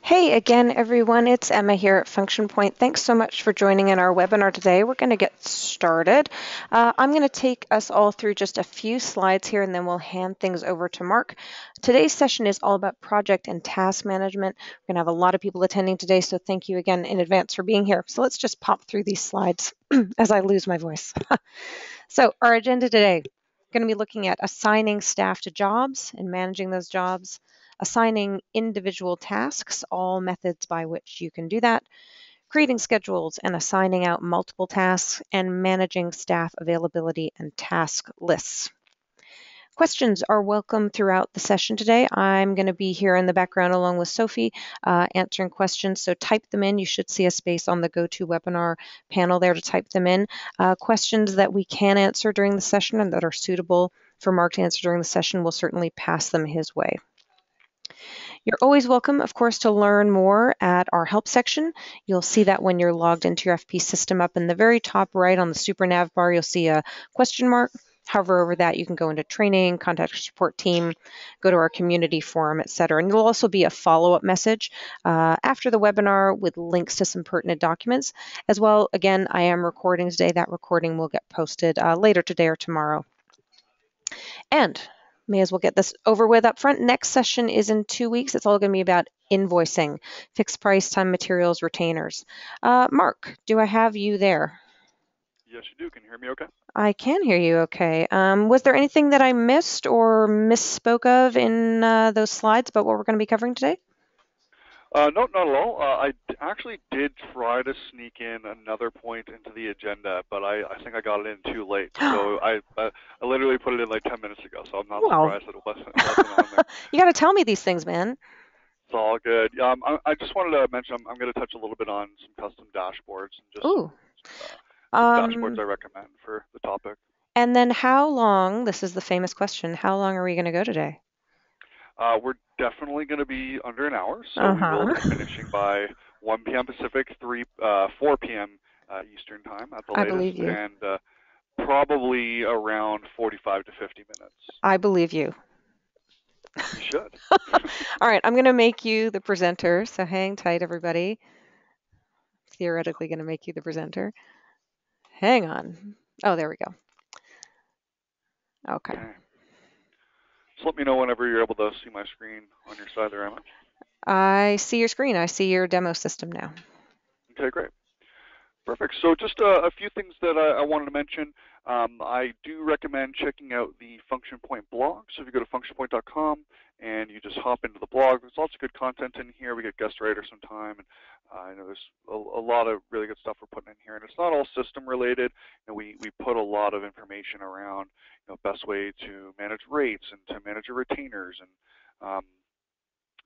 Hey again, everyone. It's Emma here at Function Point. Thanks so much for joining in our webinar today. We're going to get started. I'm going to take us all through just a few slides here, and then we'll hand things over to Mark. Today's session is all about project and task management. We're going to have a lot of people attending today, so thank you again in advance for being here. So let's just pop through these slides as I lose my voice. So our agenda today, going to be looking at assigning staff to jobs and managing those jobs, assigning individual tasks, all methods by which you can do that, creating schedules and assigning out multiple tasks, and managing staff availability and task lists. Questions are welcome throughout the session today. I'm going to be here in the background along with Sophie answering questions, so type them in. You should see a space on the GoToWebinar panel there to type them in. Questions that we can answer during the session and that are suitable for Mark to answer during the session, we'll certainly pass them his way. You're always welcome, of course, to learn more at our help section. You'll see that when you're logged into your FP system. Up in the very top right on the super nav bar, you'll see a question mark. Hover over that, you can go into training, contact our support team, go to our community forum, etc. And there'll also be a follow-up message after the webinar with links to some pertinent documents. As well, again, I am recording today. That recording will get posted later today or tomorrow. And may as well get this over with up front. Next session is in 2 weeks. It's all going to be about invoicing, fixed price, time, materials, retainers. Mark, do I have you there? Yes, you do. Can you hear me okay? I can hear you okay. Was there anything that I missed or misspoke of in those slides about what we're going to be covering today? No, not at all. I actually did try to sneak in another point into the agenda, but I think I got it in too late. So I literally put it in like 10 minutes ago, so I'm not surprised that it wasn't on there. You got to tell me these things, man. It's all good. I just wanted to mention I'm going to touch a little bit on some custom dashboards and just Ooh. some dashboards I recommend for the topic. And then how long, this is the famous question, how long are we going to go today? We're definitely going to be under an hour, so we will be finishing by 1 p.m. Pacific, 4 p.m. Eastern time at the latest, I believe you. and probably around 45 to 50 minutes. I believe you. You should. All right, I'm going to make you the presenter, so hang tight, everybody. Theoretically going to make you the presenter. Hang on. Oh, there we go. Okay. Just let me know whenever you're able to see my screen on your side there, Emma. I see your screen. I see your demo system now. Okay, great. Perfect. So just a few things that I wanted to mention. I do recommend checking out the Function Point blog. So if you go to functionpoint.com and you just hop into the blog, there's lots of good content in here. We get guest writers sometime, and I know there's a lot of really good stuff we're putting in here. And it's not all system related. We put a lot of information around best way to manage rates and to manage your retainers, and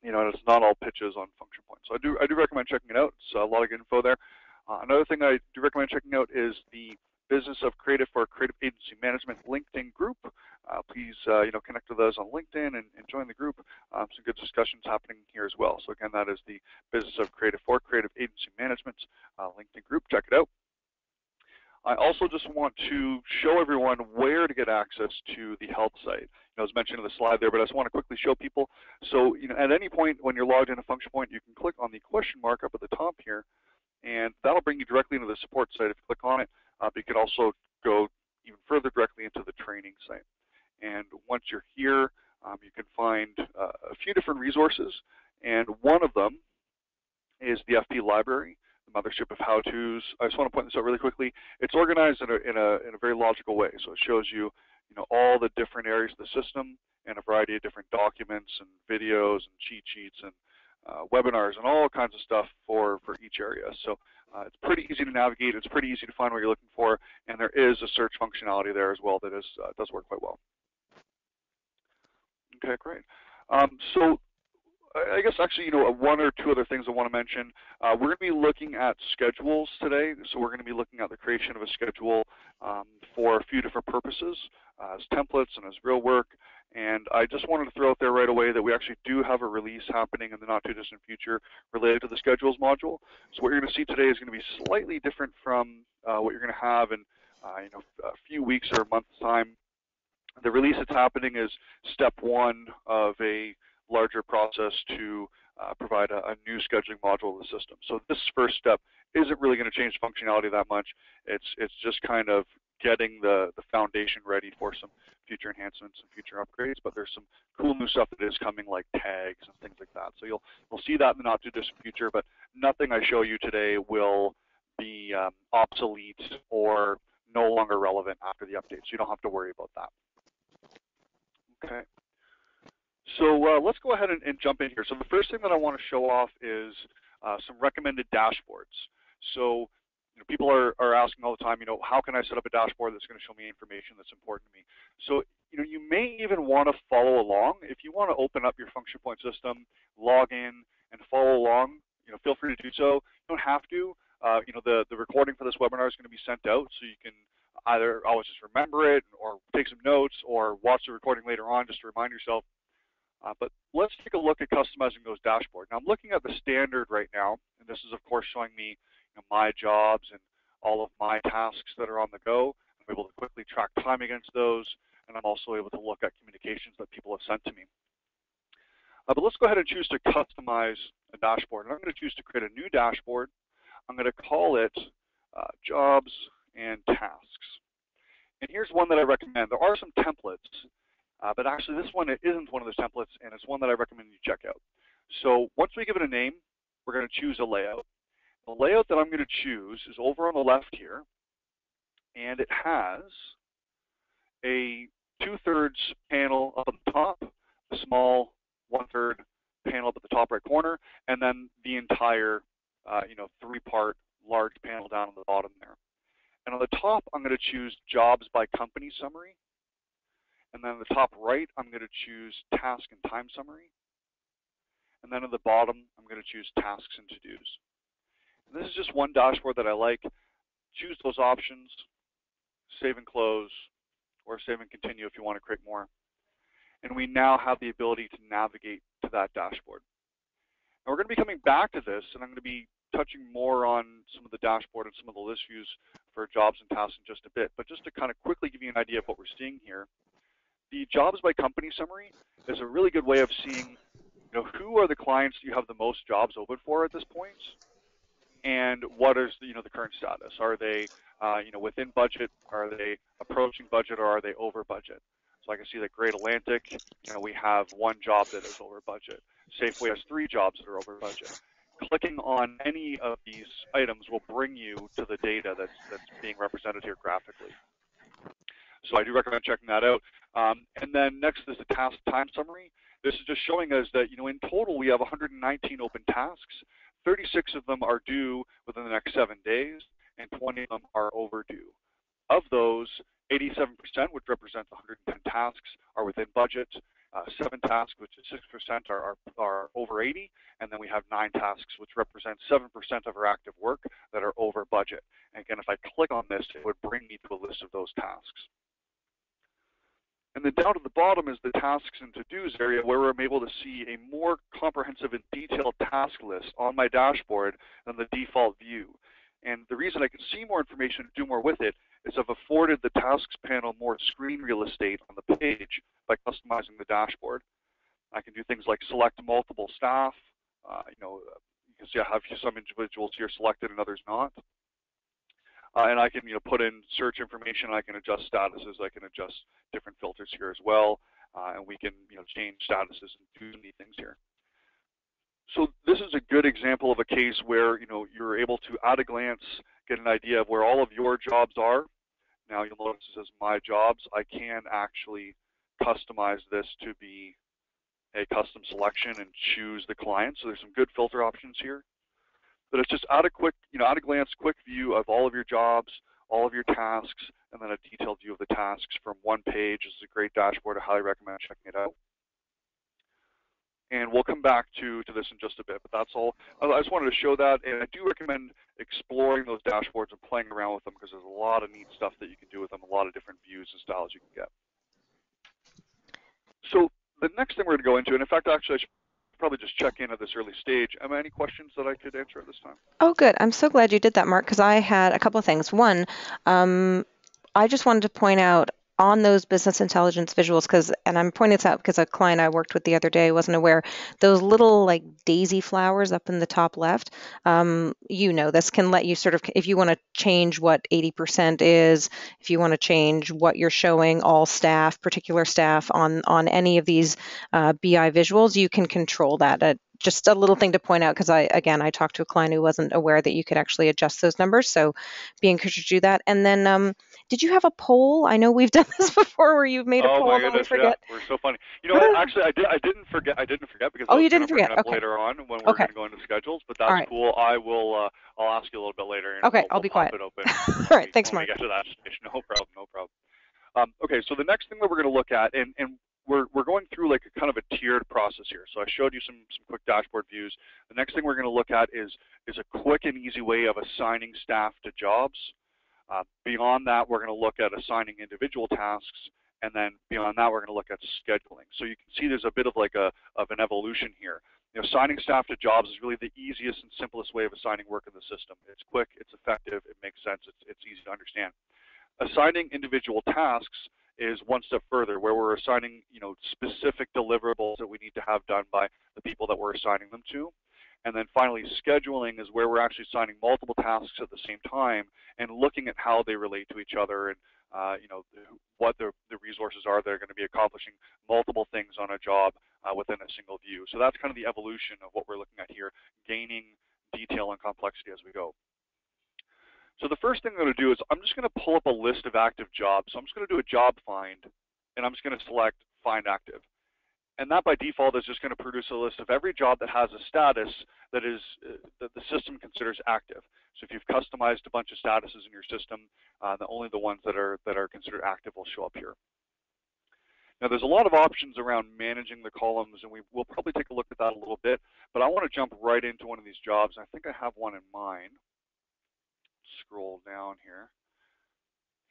and it's not all pitches on Function Point. So I do recommend checking it out. It's a lot of good info there. Another thing I do recommend checking out is the Business of Creative for Creative Agency Management LinkedIn group. Please, connect with us on LinkedIn and join the group. Some good discussions happening here as well. So again, that is the Business of Creative for Creative Agency Management LinkedIn group. Check it out. I also just want to show everyone where to get access to the help site. It was mentioned in the slide there, but I just want to quickly show people. So at any point when you're logged into Function Point, you can click on the question mark up at the top here, and that'll bring you directly into the support site if you click on it. But you can also go even further directly into the training site. And once you're here, you can find a few different resources, and one of them is the FP library, the mothership of how-tos. I just want to point this out really quickly. It's organized in a very logical way. So it shows you, all the different areas of the system and a variety of different documents and videos and cheat sheets and webinars and all kinds of stuff for each area. So it's pretty easy to navigate. It's pretty easy to find what you're looking for, and there is a search functionality there as well that does work quite well. Okay, great. So I guess actually, one or two other things I want to mention. We're going to be looking at schedules today. So we're going to be looking at the creation of a schedule for a few different purposes, as templates and as real work. And I just wanted to throw out there right away that we actually do have a release happening in the not too distant future related to the schedules module. So what you're going to see today is going to be slightly different from what you're going to have in a few weeks or a month's time. The release that's happening is step one of a larger process to provide a new scheduling module to the system. So this first step isn't really going to change functionality that much. It's just kind of getting the foundation ready for some future enhancements and future upgrades, but there's some cool new stuff that is coming, like tags and things like that. So you'll see that in the not too distant future, but nothing I show you today will be obsolete or no longer relevant after the update, so you don't have to worry about that. Okay. So let's go ahead and jump in here. So the first thing that I want to show off is some recommended dashboards. So people are asking all the time, how can I set up a dashboard that's going to show me information that's important to me? So you may even want to follow along. If you want to open up your function point system, log in, and follow along, feel free to do so. You don't have to. The recording for this webinar is going to be sent out, so you can either always just remember it or take some notes or watch the recording later on just to remind yourself. But let's take a look at customizing those dashboards. Now I'm looking at the standard right now, and this is of course showing me my jobs and all of my tasks that are on the go. I'm able to quickly track time against those, and I'm also able to look at communications that people have sent to me. But let's go ahead and choose to customize a dashboard. And I'm going to choose to create a new dashboard. I'm going to call it Jobs and Tasks. And here's one that I recommend. There are some templates, but actually this one isn't one of those templates, and it's one that I recommend you check out. So once we give it a name, we're going to choose a layout. The layout that I'm going to choose is over on the left here, and it has a 2/3 panel up at the top, a small 1/3 panel up at the top right corner, and then the entire 3-part large panel down on the bottom there. And on the top, I'm going to choose Jobs by Company Summary. And then on the top right, I'm going to choose Task and Time Summary. And then at the bottom, I'm going to choose Tasks and To-Dos. And this is just one dashboard that I like. Choose those options, save and close, or save and continue if you want to create more. And we now have the ability to navigate to that dashboard. Now we're going to be coming back to this, and I'm going to be touching more on some of the dashboard and some of the list views for jobs and tasks in just a bit. But just to kind of quickly give you an idea of what we're seeing here, the Jobs by Company Summary is a really good way of seeing who are the clients you have the most jobs open for at this point, and what is the current status. Are they within budget? Are they approaching budget, or are they over budget? So I can see that Great Atlantic, we have 1 job that is over budget. Safeway has 3 jobs that are over budget. Clicking on any of these items will bring you to the data that's being represented here graphically. So I do recommend checking that out. And then next is the Task Time Summary. This is just showing us that in total we have 119 open tasks. 36 of them are due within the next 7 days, and 20 of them are overdue. Of those, 87%, which represents 110 tasks, are within budget. 7 tasks, which is 6%, are over 80, and then we have 9 tasks, which represent 7% of our active work that are over budget. And again, if I click on this, it would bring me to a list of those tasks. And then down to the bottom is the tasks and to-dos area, where I'm able to see a more comprehensive and detailed task list on my dashboard than the default view. And the reason I can see more information and do more with it is I've afforded the tasks panel more screen real estate on the page by customizing the dashboard. I can do things like select multiple staff. You can see I have some individuals here selected and others not. And I can put in search information. I can adjust statuses. I can adjust different filters here as well. And we can change statuses and do neat things here. So this is a good example of a case where you're able to at a glance get an idea of where all of your jobs are. Now you'll notice it says My Jobs. I can actually customize this to be a custom selection and choose the client. So there's some good filter options here. But it's just at a glance, quick view of all of your jobs, all of your tasks, and then a detailed view of the tasks from one page. This is a great dashboard. I highly recommend checking it out. And we'll come back to this in just a bit, but that's all. I just wanted to show that, and I do recommend exploring those dashboards and playing around with them, because there's a lot of neat stuff that you can do with them, a lot of different views and styles you can get. So the next thing we're going to go into, and in fact, actually, I should probably just check in at this early stage. Any questions that I could answer at this time? Oh, good. I'm so glad you did that, Mark, because I had a couple of things. One, I just wanted to point out, on those business intelligence visuals, and I'm pointing this out because a client I worked with the other day wasn't aware, those little like daisy flowers up in the top left, this can let you sort of, if you want to change what 80% is, if you want to change what you're showing all staff, particular staff on any of these BI visuals, you can control that. Just a little thing to point out, because I talked to a client who wasn't aware that you could actually adjust those numbers, so be encouraged to do that. And then did you have a poll? I know we've done this before where you've made a Oh poll my and then we goodness, yeah, forget. we're so funny. You know what? Actually, I didn't forget. I didn't forget because Oh, I was you going didn't to bring forget. it up Okay. later on when we're Okay. going to go into schedules. But All that's right. cool. I'll ask you a little bit later, and Okay, I'll we'll be pop quiet. it open All right. Thanks, when we Mark. get to that stage. No problem. No problem. Okay, so the next thing that we're going to look at, and we're going through like a kind of a tiered process here. So I showed you some quick dashboard views. The next thing we're going to look at is a quick and easy way of assigning staff to jobs. Beyond that, we're going to look at assigning individual tasks, and then beyond that, we're going to look at scheduling. So you can see there's a bit of like of an evolution here. Assigning staff to jobs is really the easiest and simplest way of assigning work in the system. It's quick, it's effective, it makes sense, it's easy to understand. Assigning individual tasks is one step further, where we're assigning specific deliverables that we need to have done by the people that we're assigning them to. And then finally, scheduling is where we're actually assigning multiple tasks at the same time and looking at how they relate to each other and what the resources are that are going to be accomplishing multiple things on a job within a single view. So that's kind of the evolution of what we're looking at here, gaining detail and complexity as we go. So the first thing I'm going to do is I'm just going to pull up a list of active jobs. So I'm just going to do a job find, and I'm just going to select find active. And that by default is just going to produce a list of every job that has a status that the system considers active. So if you've customized a bunch of statuses in your system, only the ones that are considered active will show up here. Now there's a lot of options around managing the columns, and we'll probably take a look at that a little bit. But I want to jump right into one of these jobs. I think I have one in mind. Scroll down here.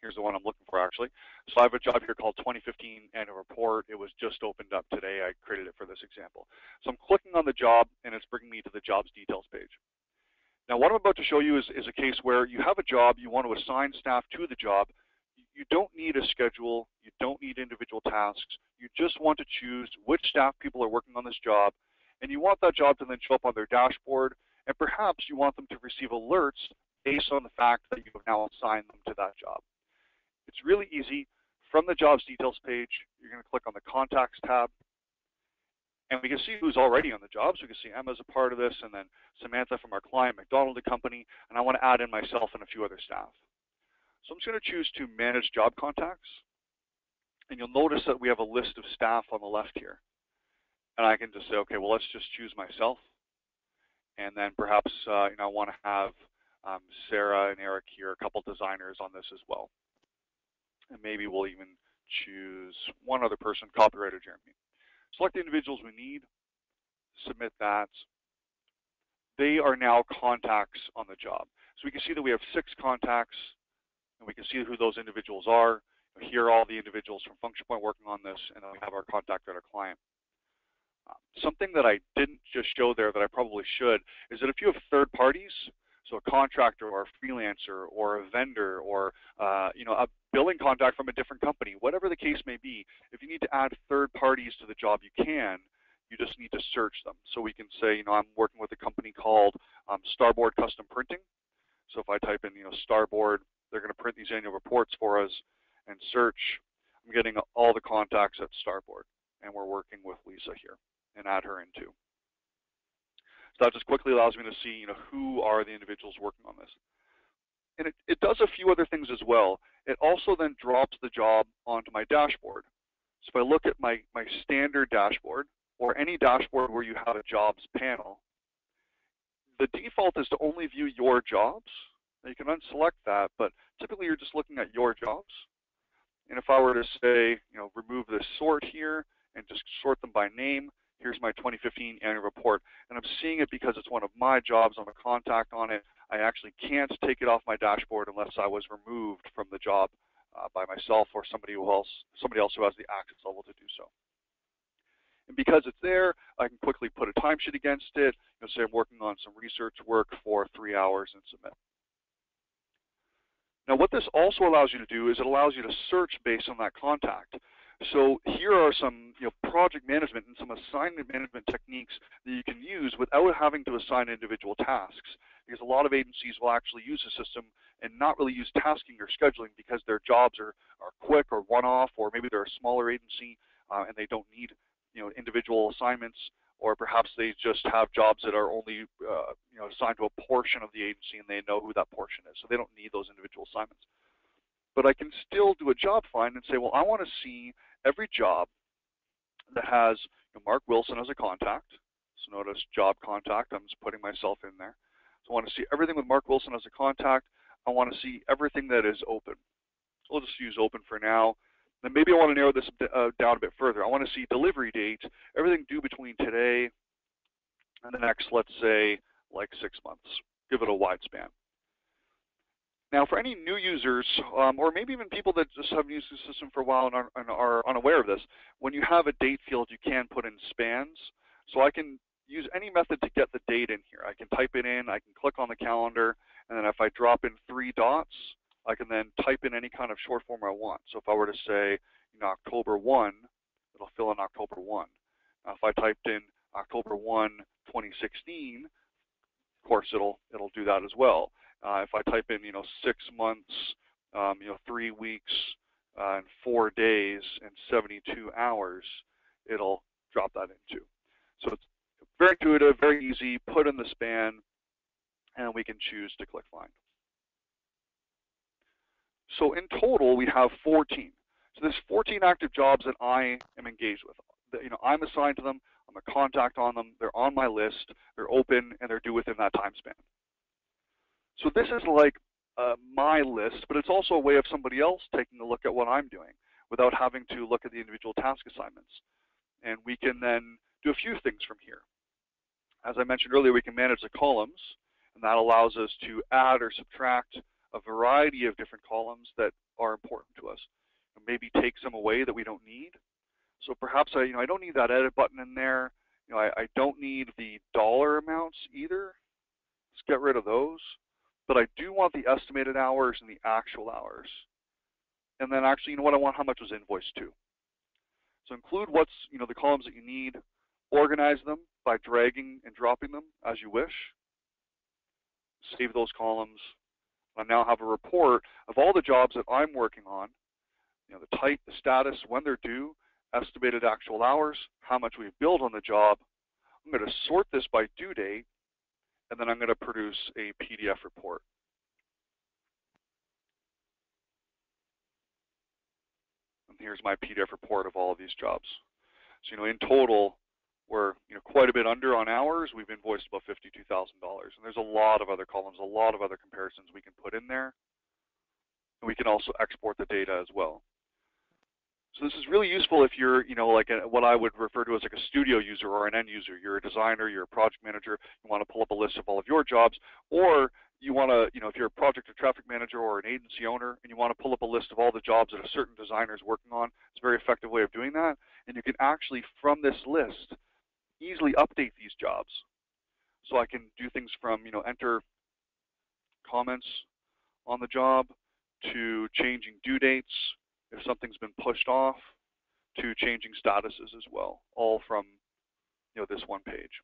Here's the one I'm looking for, actually. So I have a job here called 2015 Annual Report. It was just opened up today. I created it for this example. So I'm clicking on the job, and it's bringing me to the jobs details page. Now, what I'm about to show you is a case where you have a job, you want to assign staff to the job. You don't need a schedule. You don't need individual tasks. You just want to choose which staff people are working on this job, and you want that job to then show up on their dashboard, and perhaps you want them to receive alerts based on the fact that you have now assigned them to that job. It's really easy. From the jobs details page, you're going to click on the contacts tab, and we can see who's already on the job. So we can see Emma's a part of this, and then Samantha from our client, McDonald & Company, and I want to add in myself and a few other staff. So I'm just going to choose to manage job contacts, and you'll notice that we have a list of staff on the left here. And I can just say, okay, well, let's just choose myself, and then perhaps I want to have Sarah and Eric here, a couple designers on this as well. And maybe we'll even choose one other person, copywriter Jeremy. Select the individuals we need, submit that. They are now contacts on the job. So we can see that we have 6 contacts, and we can see who those individuals are. Here are all the individuals from Function Point working on this, and then we have our contact at our client. Something that I didn't just show there that I probably should is that if you have third parties, so a contractor or a freelancer or a vendor or a billing contact from a different company, whatever the case may be, if you need to add third parties to the job, you can. You just need to search them. So we can say, I'm working with a company called Starboard Custom Printing. So if I type in, Starboard, they're going to print these annual reports for us, and search. I'm getting all the contacts at Starboard, and we're working with Lisa here, and add her in too. So that just quickly allows me to see, who are the individuals working on this. And it does a few other things as well. It also then drops the job onto my dashboard. So if I look at my standard dashboard, or any dashboard where you have a jobs panel, the default is to only view your jobs. Now you can unselect that, but typically you're just looking at your jobs. And if I were to say, remove this sort here and just sort them by name, here's my 2015 annual report. And I'm seeing it because it's one of my jobs. I'm a contact on it. I actually can't take it off my dashboard unless I was removed from the job by myself or somebody else who has the access level to do so. And because it's there, I can quickly put a timesheet against it, say I'm working on some research work for 3 hours and submit. Now, what this also allows you to do is it allows you to search based on that contact. So here are some project management and some assignment management techniques that you can use without having to assign individual tasks, because a lot of agencies will actually use the system and not really use tasking or scheduling because their jobs are quick or one-off, or maybe they're a smaller agency and they don't need individual assignments, or perhaps they just have jobs that are only assigned to a portion of the agency and they know who that portion is, so they don't need those individual assignments. But I can still do a job find and say, well, I want to see every job that has Mark Wilson as a contact. So notice job contact, I'm just putting myself in there. So I want to see everything with Mark Wilson as a contact. I want to see everything that is open. We'll just use open for now. Then maybe I want to narrow this down a bit further. I want to see delivery date, everything due between today and the next, let's say, like 6 months. Give it a wide span. Now, for any new users, or maybe even people that just have used the system for a while and are unaware of this, when you have a date field, you can put in spans. So I can use any method to get the date in here. I can type it in, I can click on the calendar, and then if I drop in 3 dots, I can then type in any kind of short form I want. So if I were to say, October 1, it'll fill in October 1. Now, if I typed in October 1, 2016, of course, it'll do that as well. If I type in, 6 months, 3 weeks, and 4 days and 72 hours, it'll drop that in too. So it's very intuitive, very easy. Put in the span, and we can choose to click find. So in total, we have 14. So there's 14 active jobs that I am engaged with. I'm assigned to them. I'm a contact on them. They're on my list. They're open, and they're due within that time span. So this is like my list, but it's also a way of somebody else taking a look at what I'm doing without having to look at the individual task assignments. And we can then do a few things from here. As I mentioned earlier, we can manage the columns, and that allows us to add or subtract a variety of different columns that are important to us. And maybe take some away that we don't need. So perhaps I don't need that edit button in there. I don't need the dollar amounts either. Let's get rid of those. But I do want the estimated hours and the actual hours. And then actually, I want how much was invoiced to. So include what's, the columns that you need. Organize them by dragging and dropping them as you wish. Save those columns. I now have a report of all the jobs that I'm working on. The type, the status, when they're due, estimated actual hours, how much we've billed on the job. I'm going to sort this by due date, and then I'm going to produce a PDF report. And here's my PDF report of all of these jobs. So in total, we're quite a bit under on hours. We've invoiced about $52,000, and there's a lot of other columns, a lot of other comparisons we can put in there. And we can also export the data as well. So this is really useful if you're, like what I would refer to as like a studio user or an end user. You're a designer, you're a project manager, you want to pull up a list of all of your jobs, or you want to, if you're a project or traffic manager or an agency owner, and you want to pull up a list of all the jobs that a certain designer is working on. It's a very effective way of doing that, and you can actually, from this list, easily update these jobs. So I can do things from, enter comments on the job, to changing due dates, if something's been pushed off, to changing statuses as well, all from this one page.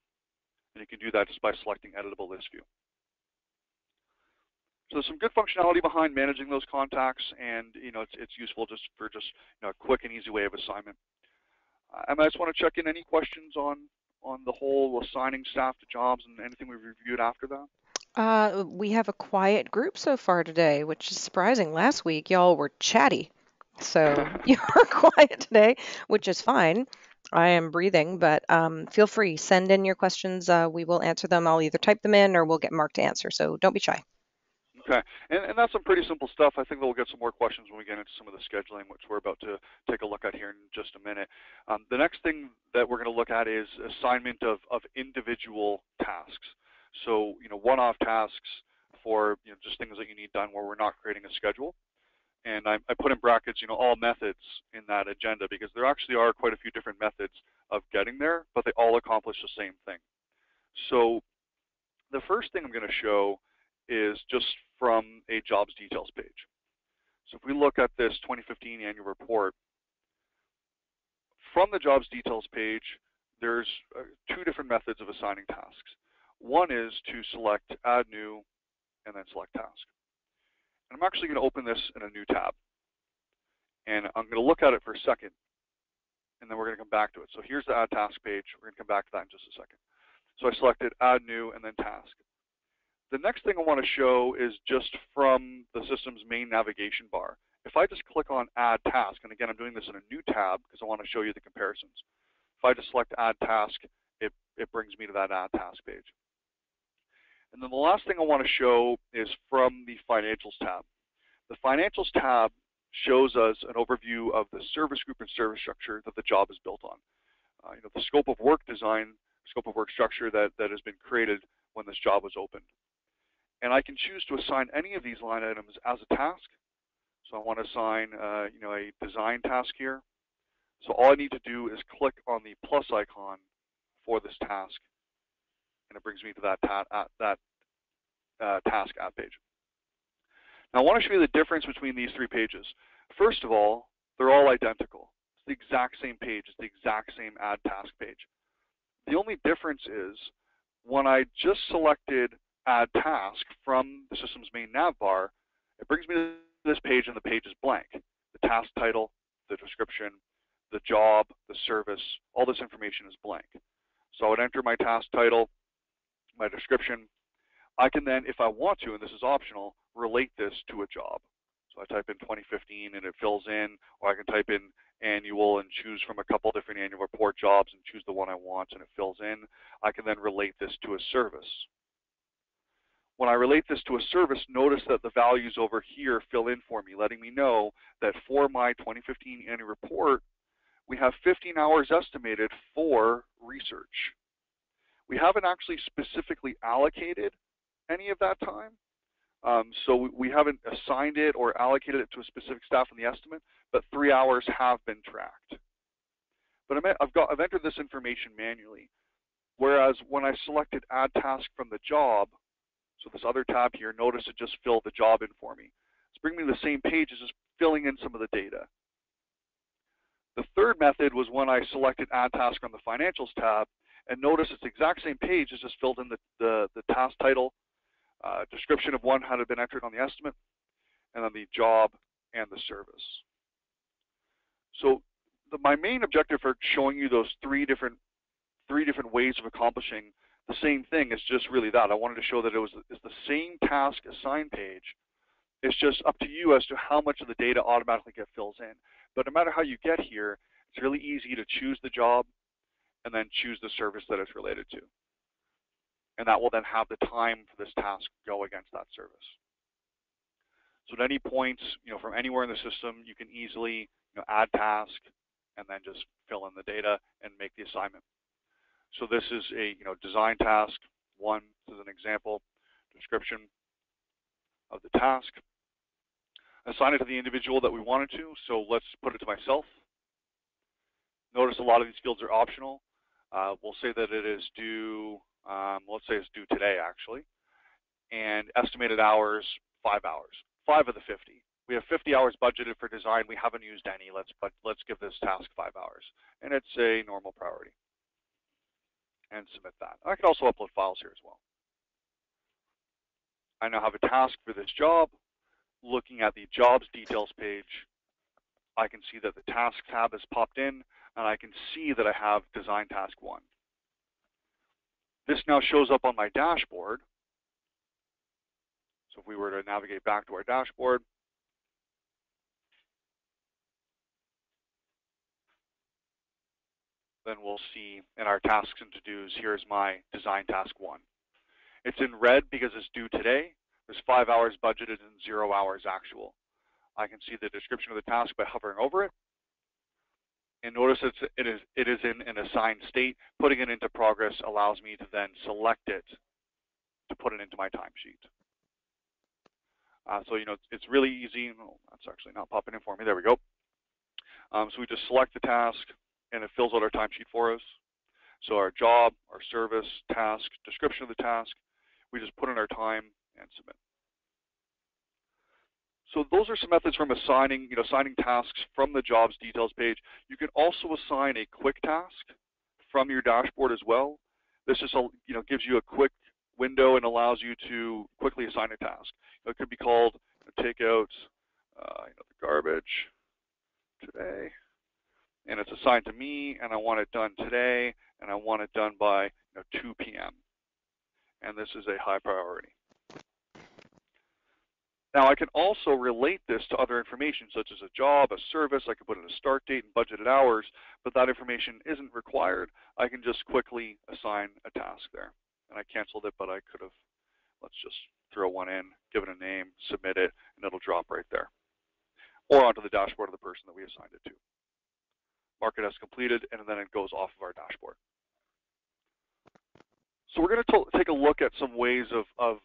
And you can do that just by selecting Editable List View. So there's some good functionality behind managing those contacts, and it's useful just for a quick and easy way of assignment. I just want to check in any questions on the whole assigning staff to jobs and anything we've reviewed after that. We have a quiet group so far today, which is surprising. Last week, y'all were chatty. So you're quiet today, which is fine. I am breathing, but feel free. Send in your questions. We will answer them. I'll either type them in or we'll get Mark to answer. So don't be shy. Okay, and that's some pretty simple stuff. I think we'll get some more questions when we get into some of the scheduling, which we're about to take a look at here in just a minute. The next thing that we're going to look at is assignment of individual tasks. So, one-off tasks for just things that you need done where we're not creating a schedule. And I put in brackets, all methods in that agenda, because there actually are quite a few different methods of getting there, but they all accomplish the same thing. So the first thing I'm going to show is just from a jobs details page. So if we look at this 2015 annual report, from the jobs details page, there's two different methods of assigning tasks. One is to select add new and then select task. And I'm actually going to open this in a new tab. And I'm going to look at it for a second, and then we're going to come back to it. So here's the add task page. We're going to come back to that in just a second. So I selected add new and then task. The next thing I want to show is just from the system's main navigation bar. If I just click on add task, and again, I'm doing this in a new tab because I want to show you the comparisons. If I just select add task, it brings me to that add task page. And then the last thing I want to show is from the financials tab. The financials tab shows us an overview of the service group and service structure that the job is built on. The scope of work design, scope of work structure that has been created when this job was opened. And I can choose to assign any of these line items as a task. So I want to assign a design task here. So all I need to do is click on the plus icon for this task, and it brings me to that task add page. Now I want to show you the difference between these three pages. First of all, they're all identical. It's the exact same page. It's the exact same add task page. The only difference is when I just selected add task from the system's main nav bar, it brings me to this page and the page is blank. The task title, the description, the job, the service, all this information is blank. So I would enter my task title, my description. I can then, if I want to, and this is optional, relate this to a job. So I type in 2015 and it fills in, or I can type in annual and choose from a couple different annual report jobs and choose the one I want and it fills in. I can then relate this to a service. When I relate this to a service, notice that the values over here fill in for me, letting me know that for my 2015 annual report, we have 15 hours estimated for research. We haven't actually specifically allocated any of that time. So we haven't assigned it or allocated it to a specific staff in the estimate, but 3 hours have been tracked. But I've entered this information manually, whereas when I selected add task from the job, so this other tab here, notice it just filled the job in for me. It's bringing me to the same page, it's just filling in some of the data. The third method was when I selected add task on the financials tab, and notice it's the exact same page, it's just filled in the task title, description of one had been entered on the estimate, and then the job and the service. So my main objective for showing you those three different ways of accomplishing the same thing is just really that. I wanted to show that it's the same task assigned page. It's just up to you as to how much of the data automatically fills in. But no matter how you get here, it's really easy to choose the job and then choose the service that it's related to. And that will then have the time for this task go against that service. So at any point, from anywhere in the system, you can easily add task and then just fill in the data and make the assignment. So this is a design task 1. This is an example description of the task. Assign it to the individual that we wanted to. So let's put it to myself. Notice a lot of these fields are optional. We'll say that it is due. Let's say it's due today, actually. And estimated hours, 5 hours. 5 of the 50. We have 50 hours budgeted for design. We haven't used any. Let's give this task 5 hours. And it's a normal priority. And submit that. I can also upload files here as well. I now have a task for this job. Looking at the jobs details page, I can see that the task tab has popped in, and I can see that I have design task 1. This now shows up on my dashboard. So if we were to navigate back to our dashboard, then we'll see in our tasks and to-dos, here's my design task 1. It's in red because it's due today. There's 5 hours budgeted and 0 hours actual. I can see the description of the task by hovering over it. And notice it is in an assigned state. Putting it into progress allows me to then select it to put it into my timesheet. So it's really easy. Oh, that's actually not popping in for me. There we go. So we just select the task, and it fills out our timesheet for us. So our job, our service, task, description of the task, we just put in our time and submit. So those are some methods from assigning, assigning tasks from the jobs details page. You can also assign a quick task from your dashboard as well. This just, gives you a quick window and allows you to quickly assign a task. It could be called take out the garbage today, and it's assigned to me, and I want it done today, and I want it done by 2 p.m. And this is a high priority. Now, I can also relate this to other information, such as a job, a service. I can put in a start date and budgeted hours, but that information isn't required. I can just quickly assign a task there. And I canceled it, but I could have, let's just throw one in, give it a name, submit it, and it'll drop right there. Or onto the dashboard of the person that we assigned it to. Mark it as completed, and then it goes off of our dashboard. So we're going to take a look at some ways of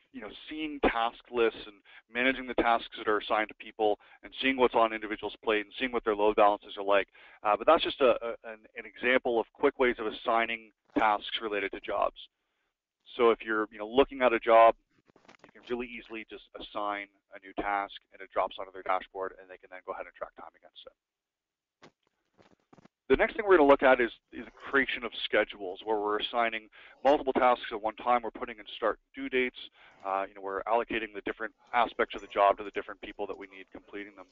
seeing task lists and managing the tasks that are assigned to people and seeing what's on individuals' plate and seeing what their load balances are like. But that's just an example of quick ways of assigning tasks related to jobs. So if you're looking at a job, you can really easily just assign a new task and it drops onto their dashboard and they can then go ahead and track time against it. The next thing we're going to look at is the creation of schedules, where we're assigning multiple tasks at one time. We're putting in start and due dates. We're allocating the different aspects of the job to the different people that we need completing them.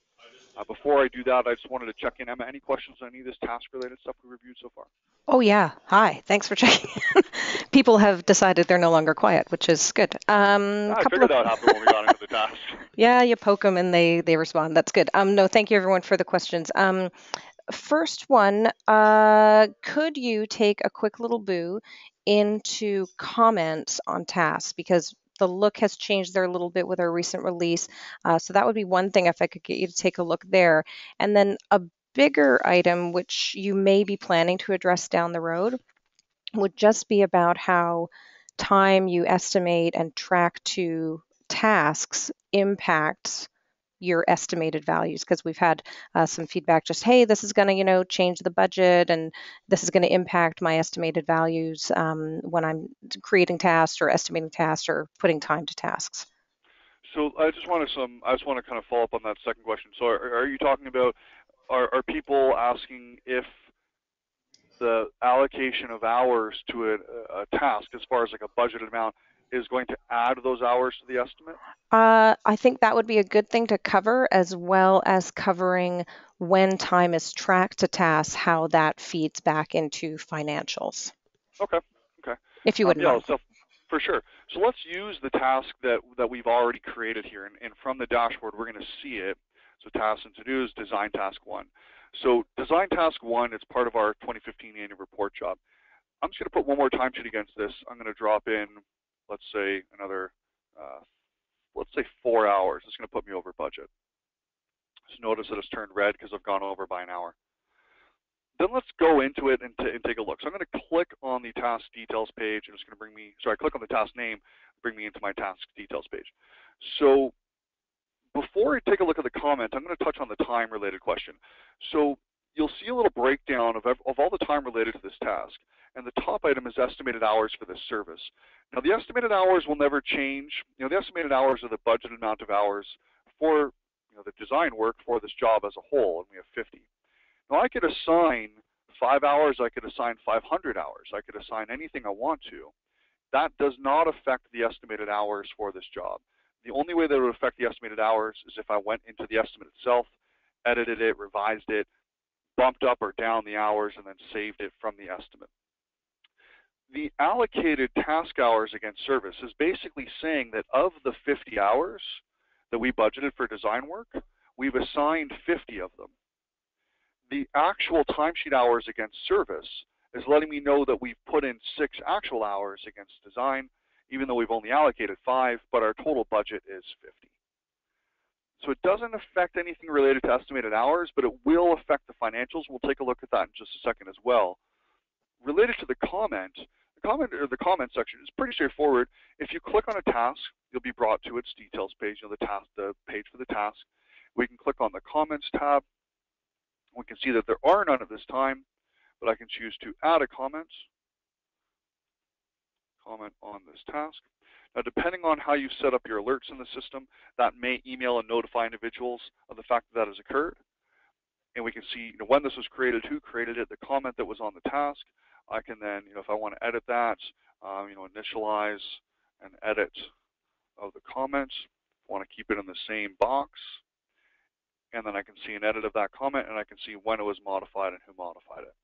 Before I do that, I just wanted to check in. Emma, any questions on any of this task-related stuff we reviewed so far? Oh, yeah. Hi. Thanks for checking in. People have decided they're no longer quiet, which is good. I figured that would happen when we got into the task. Yeah, you poke them and they respond. That's good. No, thank you, everyone, for the questions. First one, could you take a quick little boo into comments on tasks, because the look has changed there a little bit with our recent release. So that would be one thing if I could get you to take a look there. And then a bigger item, which you may be planning to address down the road, would just be about how time you estimate and track to tasks impacts your estimated values, because we've had some feedback just, hey, this is going to change the budget and this is going to impact my estimated values when I'm creating tasks or estimating tasks or putting time to tasks. So I just want to kind of follow up on that second question. So are you talking about, are people asking if the allocation of hours to a task, as far as like a budgeted amount, is going to add those hours to the estimate? I think that would be a good thing to cover, as well as covering when time is tracked to tasks, how that feeds back into financials. Okay. If you wouldn't mind. So for sure. So let's use the task that we've already created here, and from the dashboard we're going to see it. So tasks and to-dos, design task 1. So design task 1, it's part of our 2015 annual report job. I'm just going to put one more timesheet against this. I'm going to drop in, let's say, another, let's say 4 hours. It's going to put me over budget. Just notice that it's turned red because I've gone over by an hour. Then let's go into it and take a look. So I'm going to click on the task details page, and it's going to bring me, click on the task name, bring me into my task details page. So before I take a look at the comment, I'm going to touch on the time-related question. So you'll see a little breakdown of all the time related to this task. And the top item is estimated hours for this service. Now, the estimated hours will never change. The estimated hours are the budgeted amount of hours for the design work for this job as a whole, and we have 50. Now, I could assign 5 hours. I could assign 500 hours. I could assign anything I want to. That does not affect the estimated hours for this job. The only way that it would affect the estimated hours is if I went into the estimate itself, edited it, revised it, bumped up or down the hours, and then saved it from the estimate. The allocated task hours against service is basically saying that of the 50 hours that we budgeted for design work, we've assigned 50 of them. The actual timesheet hours against service is letting me know that we've put in 6 actual hours against design, even though we've only allocated 5, but our total budget is 50. So it doesn't affect anything related to estimated hours, but it will affect the financials. We'll take a look at that in just a second as well. Related to the comment section is pretty straightforward. If you click on a task, you'll be brought to its details page, the page for the task. We can click on the comments tab. We can see that there are none at this time, but I can choose to add a comment. comment on this task. Now, depending on how you set up your alerts in the system, that may email and notify individuals of the fact that has occurred. And we can see when this was created, who created it, the comment that was on the task. I can then, if I want to edit that, initialize and edit of the comments. I want to keep it in the same box. And then I can see an edit of that comment, and I can see when it was modified and who modified it.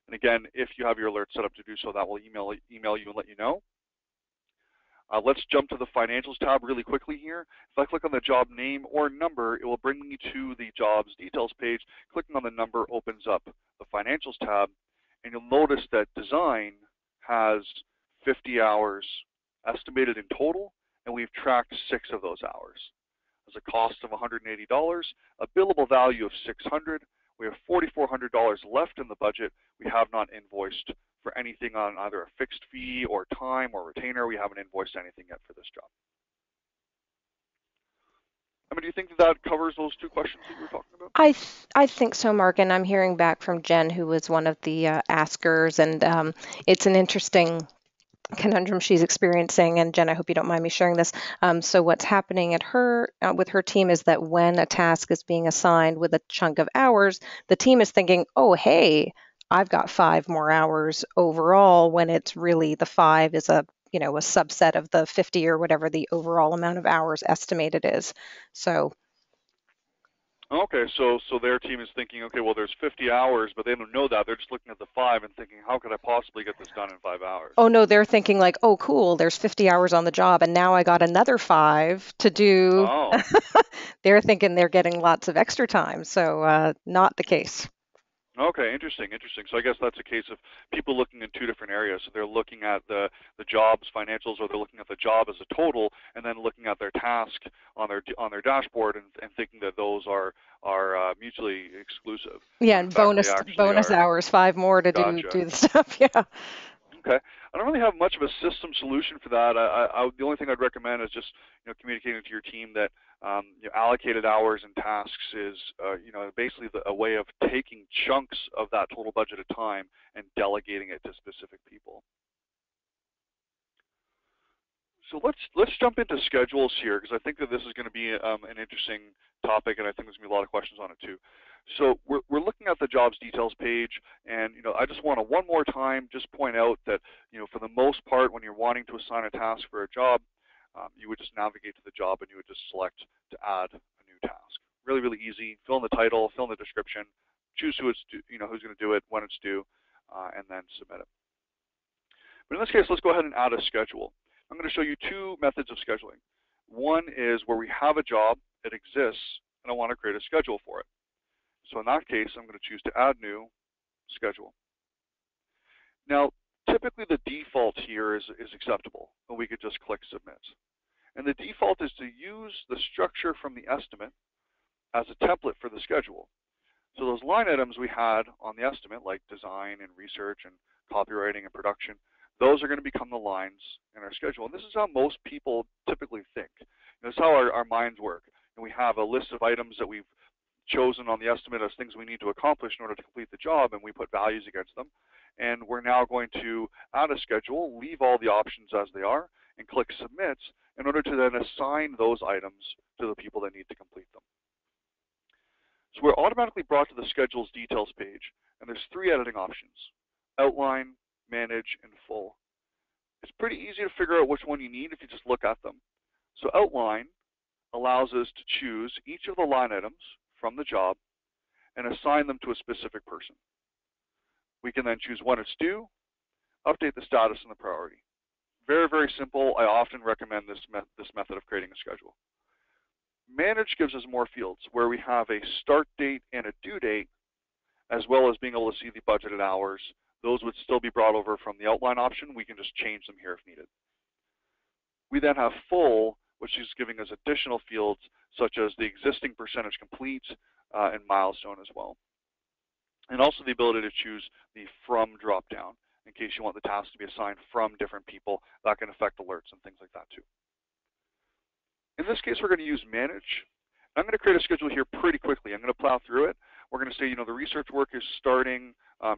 And again, if you have your alert set up to do so, that will email you and let you know. Let's jump to the Financials tab really quickly here. If I click on the job name or number, it will bring me to the job's details page. Clicking on the number opens up the Financials tab, and you'll notice that design has 50 hours estimated in total, and we've tracked 6 of those hours. There's a cost of $180, a billable value of $600. We have $4,400 left in the budget. We have not invoiced for anything on either a fixed fee or time or retainer. We haven't invoiced anything yet for this job. I mean, do you think that covers those 2 questions that you were talking about? I think so, Mark, and I'm hearing back from Jen, who was one of the askers, and it's an interesting conundrum she's experiencing. And Jen, I hope you don't mind me sharing this. So what's happening at her with her team is that when a task is being assigned with a chunk of hours, the team is thinking, oh, hey, I've got 5 more hours overall, when it's really the 5 is a subset of the 50 or whatever the overall amount of hours estimated is. So okay, so their team is thinking, okay, well, there's 50 hours, but they don't know that. They're just looking at the 5 and thinking, how could I possibly get this done in 5 hours? Oh, no, they're thinking like, oh, cool, there's 50 hours on the job, and now I got another 5 to do. Oh. They're thinking they're getting lots of extra time, so not the case. Okay, interesting. So I guess that's a case of people looking in 2 different areas. So they're looking at the job's financials, or they're looking at the job as a total, and then looking at their task on their dashboard and thinking that those are mutually exclusive. Yeah, and bonus hours, 5 more to Gotcha. do the stuff. Yeah. Okay. I don't really have much of a system solution for that. The only thing I'd recommend is just communicating to your team that allocated hours and tasks is basically a way of taking chunks of that total budget of time and delegating it to specific people. So let's jump into schedules here, because I think that this is going to be an interesting topic, and I think there's going to be a lot of questions on it too. So we're looking at the jobs details page, and I just want to one more time just point out that for the most part, when you're wanting to assign a task for a job, you would just navigate to the job and you would just select to add a new task. Really, really easy. Fill in the title, fill in the description, choose who's going to do it, when it's due, and then submit it. But in this case, let's go ahead and add a schedule. I'm going to show you 2 methods of scheduling. One is where we have a job, it exists, and I want to create a schedule for it. So in that case, I'm going to choose to add new schedule. Now, typically the default here is acceptable, and we could just click submit. And the default is to use the structure from the estimate as a template for the schedule. So those line items we had on the estimate, like design and research and copywriting and production, those are going to become the lines in our schedule. And this is how most people typically think. This is how our minds work. And we have a list of items that we've chosen on the estimate as things we need to accomplish in order to complete the job, and we put values against them. And we're now going to add a schedule, leave all the options as they are, and click submit in order to then assign those items to the people that need to complete them. So we're automatically brought to the schedule's details page, and there's 3 editing options: outline, manage, and full. It's pretty easy to figure out which one you need if you just look at them. So outline allows us to choose each of the line items from the job and assign them to a specific person. We can then choose when it's due, update the status, and the priority. Very, very simple. I often recommend this method of creating a schedule. Manage gives us more fields where we have a start date and a due date, as well as being able to see the budgeted hours. Those would still be brought over from the outline option. We can just change them here if needed. We then have full, which is giving us additional fields such as the existing percentage complete and milestone as well. And also the ability to choose the from dropdown in case you want the task to be assigned from different people. That can affect alerts and things like that too. In this case, we're going to use manage. I'm going to create a schedule here pretty quickly. I'm going to plow through it. We're going to say, the research work is starting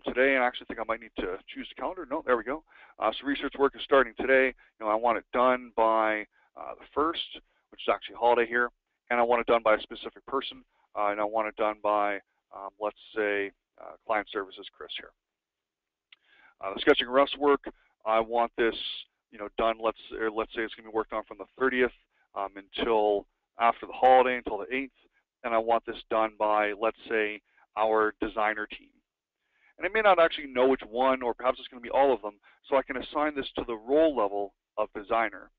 today, and I actually think I might need to choose the calendar. No, there we go. So research work is starting today. I want it done by the 1st, which is actually a holiday here, and I want it done by a specific person, and I want it done by, let's say, client services Chris here. The sketching Rust work, I want this, done. Let's say it's going to be worked on from the 30th until after the holiday, until the 8th, and I want this done by, let's say, our designer team. And I may not actually know which one, or perhaps it's going to be all of them, so I can assign this to the role level of designer.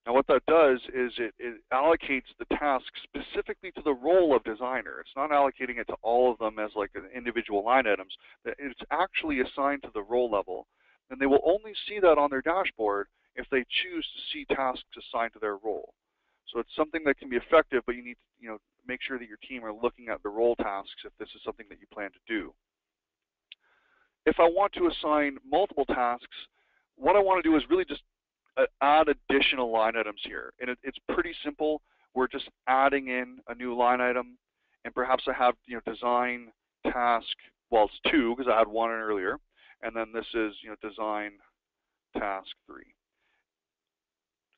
Now what that does is it allocates the task specifically to the role of designer. It's not allocating it to all of them as like individual line items. It's actually assigned to the role level. And they will only see that on their dashboard if they choose to see tasks assigned to their role. So it's something that can be effective, but you need to make sure that your team are looking at the role tasks if this is something that you plan to do. If I want to assign multiple tasks, what I want to do is really just add additional line items here. And it's pretty simple. We're just adding in a new line item, and perhaps I have design task, well, it's 2 because I had 1 in earlier, and then this is design task 3.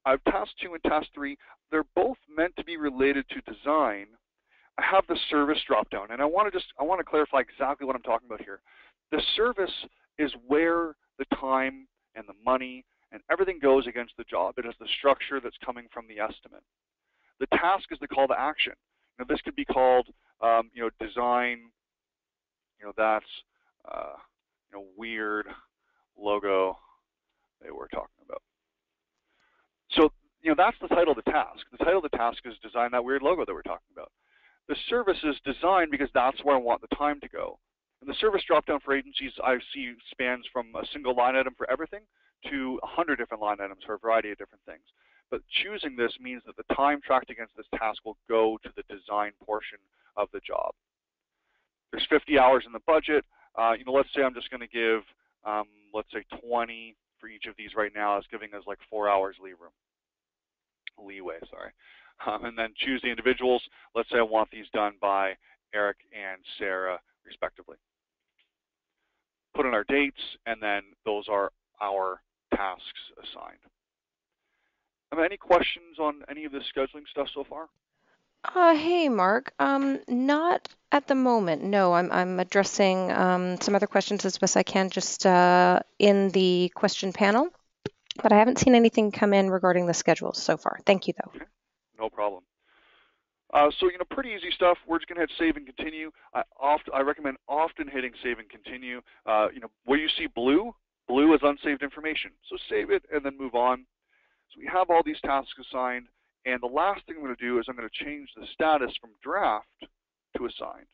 I have task 2 and task 3. They're both meant to be related to design. I have the service dropdown, and I want to clarify exactly what I'm talking about here. The service is where the time and the money and everything goes against the job. It is the structure that's coming from the estimate. The task is the call to action. This could be called, design, that's, weird logo they were talking about. So, that's the title of the task. The title of the task is design that weird logo that we're talking about. The service is designed because that's where I want the time to go. And the service dropdown for agencies I see spans from a single line item for everything to 100 different line items for a variety of different things. But choosing this means that the time tracked against this task will go to the design portion of the job. There's 50 hours in the budget. Let's say I'm just going to give, let's say 20 for each of these right now. It's giving us like 4 hours leeway. And then choose the individuals. Let's say I want these done by Eric and Sarah, respectively. Put in our dates, and then those are our tasks assigned. Any questions on any of this scheduling stuff so far? Hey, Mark. Not at the moment. No, I'm addressing some other questions as best I can just in the question panel, but I haven't seen anything come in regarding the schedule so far. Thank you, though. Okay, no problem. So pretty easy stuff. We're just going to hit save and continue. I recommend often hitting save and continue. Where you see blue is unsaved information. So save it and then move on. So we have all these tasks assigned, and the last thing I'm going to do is I'm going to change the status from draft to assigned.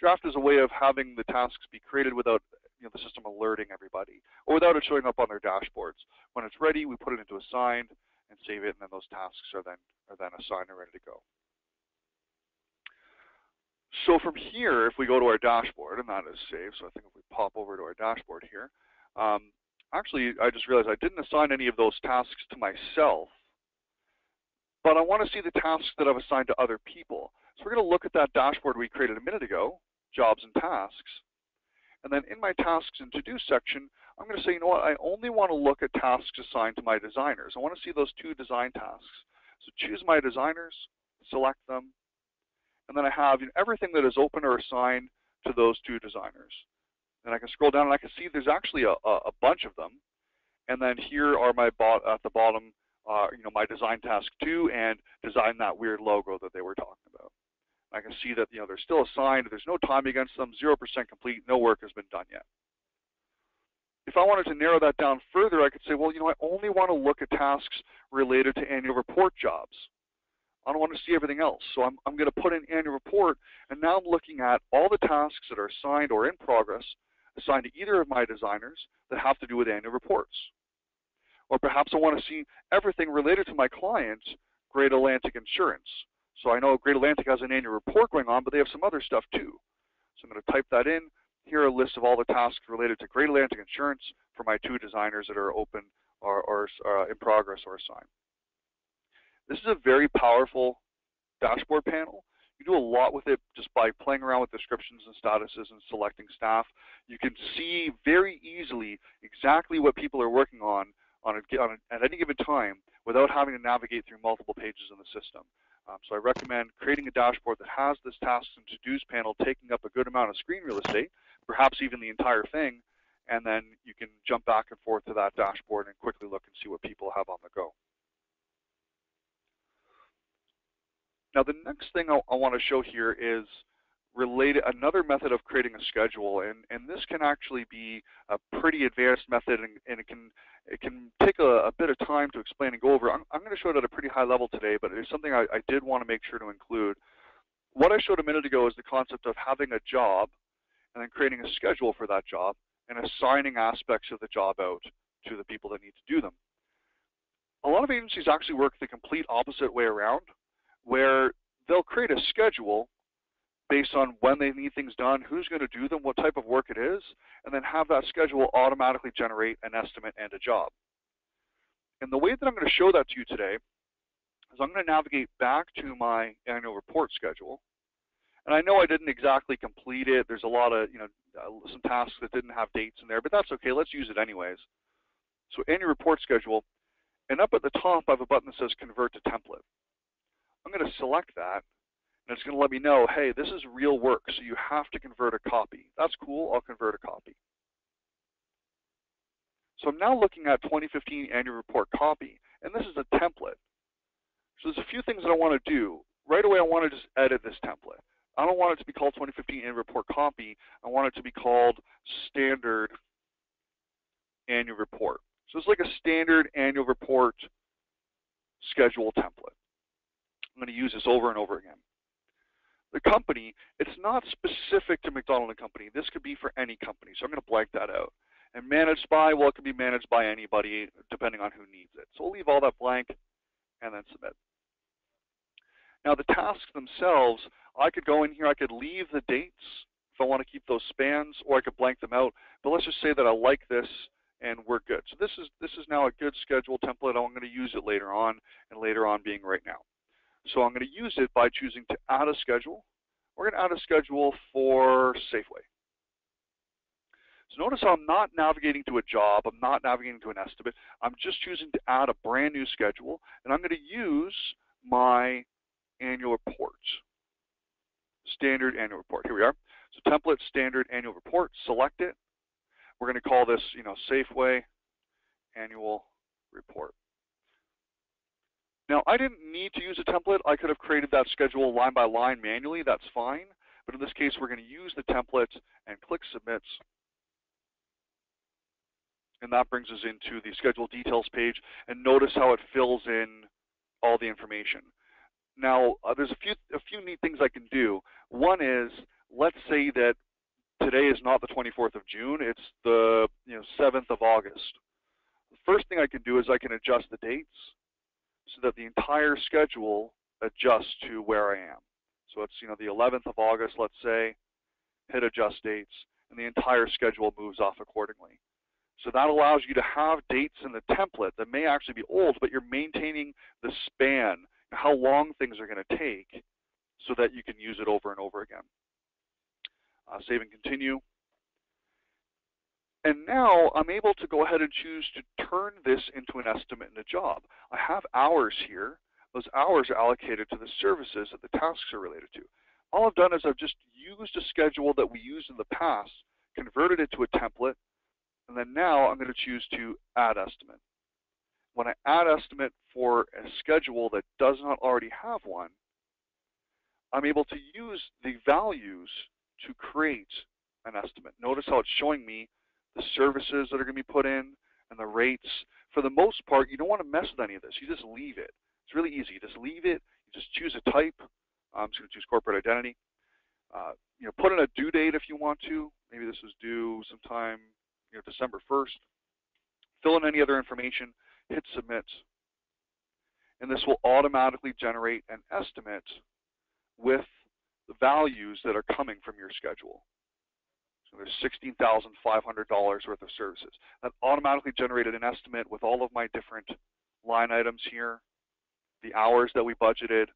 Draft is a way of having the tasks be created without the system alerting everybody, or without it showing up on their dashboards. When it's ready, we put it into assigned and save it, and then those tasks are then assigned and ready to go. So from here, if we go to our dashboard, and that is saved, so I think if we pop over to our dashboard here, actually I just realized I didn't assign any of those tasks to myself, but I want to see the tasks that I've assigned to other people. So we're going to look at that dashboard we created a minute ago, jobs and tasks, and then in my tasks and to-do section, I'm going to say, I only want to look at tasks assigned to my designers. I want to see those 2 design tasks. So choose my designers, select them, and then I have everything that is open or assigned to those 2 designers. And I can scroll down and I can see there's actually a bunch of them. And then here are my at the bottom, my design task 2 and design that weird logo that they were talking about. I can see that they're still assigned. There's no time against them. 0% complete. No work has been done yet. If I wanted to narrow that down further, I could say, well, I only want to look at tasks related to annual report jobs. I don't want to see everything else. So I'm going to put in annual report, and now I'm looking at all the tasks that are assigned or in progress, assigned to either of my designers that have to do with annual reports. Or perhaps I want to see everything related to my clients, Great Atlantic Insurance. So I know Great Atlantic has an annual report going on, but they have some other stuff too. So I'm going to type that in. Here are a list of all the tasks related to Great Atlantic Insurance for my 2 designers that are open or in progress or assigned. This is a very powerful dashboard panel. You do a lot with it just by playing around with descriptions and statuses and selecting staff. You can see very easily exactly what people are working on at any given time without having to navigate through multiple pages in the system. So I recommend creating a dashboard that has this tasks and to-dos panel taking up a good amount of screen real estate, perhaps even the entire thing, and then you can jump back and forth to that dashboard and quickly look and see what people have on the go. Now the next thing I want to show here is another method of creating a schedule, and this can actually be a pretty advanced method, and it can take a bit of time to explain and go over. I'm going to show it at a pretty high level today, but it's something I did want to make sure to include. What I showed a minute ago is the concept of having a job and then creating a schedule for that job and assigning aspects of the job out to the people that need to do them. A lot of agencies actually work the complete opposite way around, where they'll create a schedule based on when they need things done, who's going to do them, what type of work it is, and then have that schedule automatically generate an estimate and a job. And the way that I'm going to show that to you today is I'm going to navigate back to my annual report schedule. And I know I didn't exactly complete it. There's a lot of, some tasks that didn't have dates in there, but that's okay. Let's use it anyways. So annual report schedule, and up at the top I have a button that says Convert to Template. I'm going to select that, and it's going to let me know, hey, this is real work, so you have to convert a copy. That's cool, I'll convert a copy. So I'm now looking at 2015 annual report copy, and this is a template. So there's a few things that I want to do. Right away, I want to just edit this template. I don't want it to be called 2015 annual report copy. I want it to be called standard annual report. So it's like a standard annual report schedule template. I'm going to use this over and over again. The company, it's not specific to McDonald & Company. This could be for any company, so I'm going to blank that out. And managed by, well, it can be managed by anybody depending on who needs it. So we'll leave all that blank and then submit. Now the tasks themselves, I could go in here, I could leave the dates if I want to keep those spans, or I could blank them out. But let's just say that I like this and we're good. So this is now a good schedule template. I'm going to use it later on, and later on being right now. So I'm going to use it by choosing to add a schedule. We're going to add a schedule for Safeway. So notice how I'm not navigating to a job, I'm not navigating to an estimate. I'm just choosing to add a brand new schedule, and I'm going to use my annual report. Standard annual report. Here we are. So template standard annual report, select it. We're going to call this, Safeway annual report. Now, I didn't need to use a template. I could have created that schedule line by line manually. That's fine. But in this case, we're going to use the template and click Submit. And that brings us into the schedule details page. And notice how it fills in all the information. Now, there's a few neat things I can do. One is, let's say that today is not the 24th of June. It's the 7th of August. The first thing I can do is I can adjust the dates so that the entire schedule adjusts to where I am. So it's the 11th of August, let's say, hit adjust dates, and the entire schedule moves off accordingly. So that allows you to have dates in the template that may actually be old, but you're maintaining the span, how long things are going to take, so that you can use it over and over again. Save and continue. And now I'm able to go ahead and choose to turn this into an estimate and a job. I have hours here. Those hours are allocated to the services that the tasks are related to. All I've done is I've just used a schedule that we used in the past, converted it to a template, and then now I'm going to choose to add estimate. When I add estimate for a schedule that does not already have one, I'm able to use the values to create an estimate. Notice how it's showing me the services that are going to be put in and the rates. For the most part, you don't want to mess with any of this. You just leave it. It's really easy. You just leave it. You just choose a type. I'm just going to choose corporate identity. Put in a due date if you want to. Maybe this was due sometime December 1st. Fill in any other information. Hit submit. And this will automatically generate an estimate with the values that are coming from your schedule. So there's $16,500 worth of services. That automatically generated an estimate with all of my different line items here, the hours that we budgeted,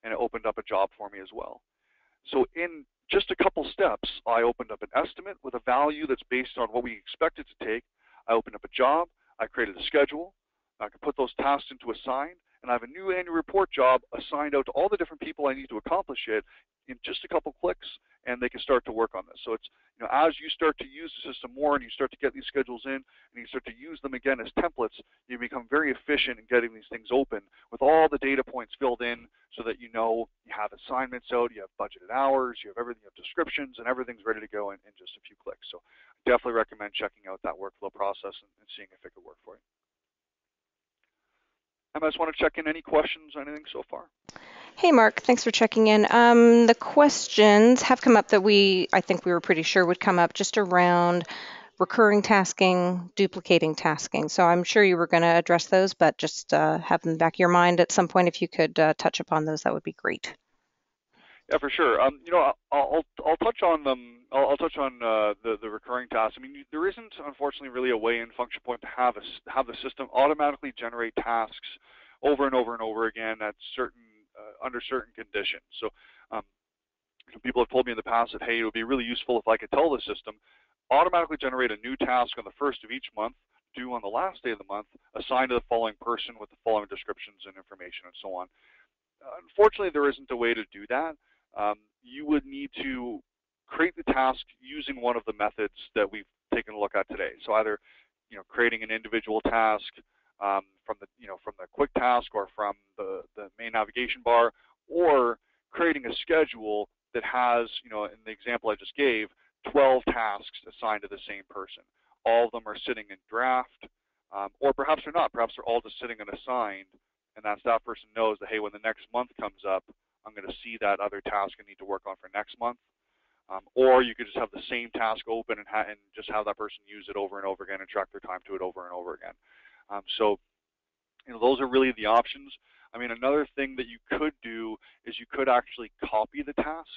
and it opened up a job for me as well. So in just a couple steps, I opened up an estimate with a value that's based on what we expect it to take. I opened up a job, I created a schedule, I can put those tasks into assign, and I have a new annual report job assigned out to all the different people I need to accomplish it in just a couple clicks, and they can start to work on this. So it's, as you start to use the system more and you start to get these schedules in and you start to use them again as templates, you become very efficient in getting these things open with all the data points filled in so that you have assignments out, you have budgeted hours, you have everything, you have descriptions, and everything's ready to go in just a few clicks. So I definitely recommend checking out that workflow process and seeing if it could work for you. I just want to check in any questions or anything so far. Hey, Mark, thanks for checking in. The questions have come up that I think we were pretty sure would come up just around recurring tasking, duplicating tasking. So I'm sure you were going to address those, but just have them in the back of your mind at some point. If you could touch upon those, that would be great. Yeah, for sure. I'll touch on them. I'll touch on the recurring tasks. I mean, there isn't unfortunately really a way in Function Point to have the system automatically generate tasks over and over and over again at under certain conditions. So people have told me in the past that, hey, it would be really useful if I could tell the system automatically generate a new task on the first of each month, due on the last day of the month, assigned to the following person with the following descriptions and information and so on. Unfortunately, there isn't a way to do that. You would need to create the task using one of the methods that we've taken a look at today. So either creating an individual task from the quick task or from the main navigation bar, or creating a schedule that has, in the example I just gave, 12 tasks assigned to the same person. All of them are sitting in draft, or perhaps they're not. Perhaps they're all just sitting unassigned, and that staff person knows that, hey, when the next month comes up, I'm going to see that other task I need to work on for next month. Or you could just have the same task open and just have that person use it over and over again and track their time to it over and over again. So those are really the options. I mean, another thing that you could do is you could actually copy the task.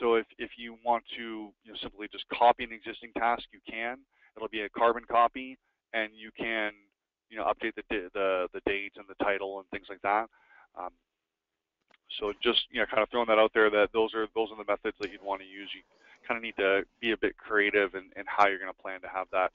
So if you want to simply just copy an existing task, you can. It'll be a carbon copy, and you can update the date and the title and things like that. So just kind of throwing that out there, that those are the methods that you'd want to use. You kind of need to be a bit creative in how you're going to plan to have that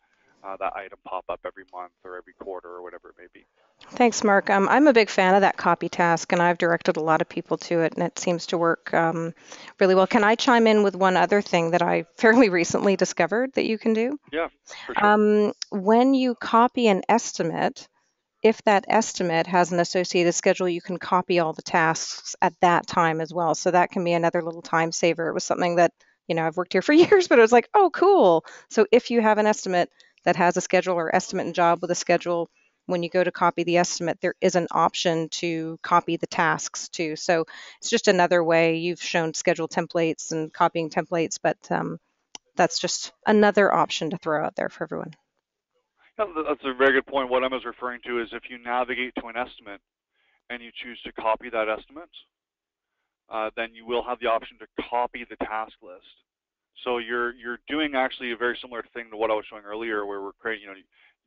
item pop up every month or every quarter or whatever it may be. Thanks, Mark. I'm a big fan of that copy task, and I've directed a lot of people to it, and it seems to work really well. Can I chime in with one other thing that I fairly recently discovered that you can do? Yeah, for sure. When you copy an estimate, if that estimate has an associated schedule, you can copy all the tasks at that time as well. So that can be another little time saver. It was something that, I've worked here for years, but it was like, oh, cool. So if you have an estimate that has a schedule, or estimate and job with a schedule, when you go to copy the estimate, there is an option to copy the tasks too. So it's just another way. You've shown schedule templates and copying templates, but that's just another option to throw out there for everyone. Yeah, that's a very good point. What I was referring to is if you navigate to an estimate and you choose to copy that estimate, then you will have the option to copy the task list. So you're doing actually a very similar thing to what I was showing earlier, where we're creating,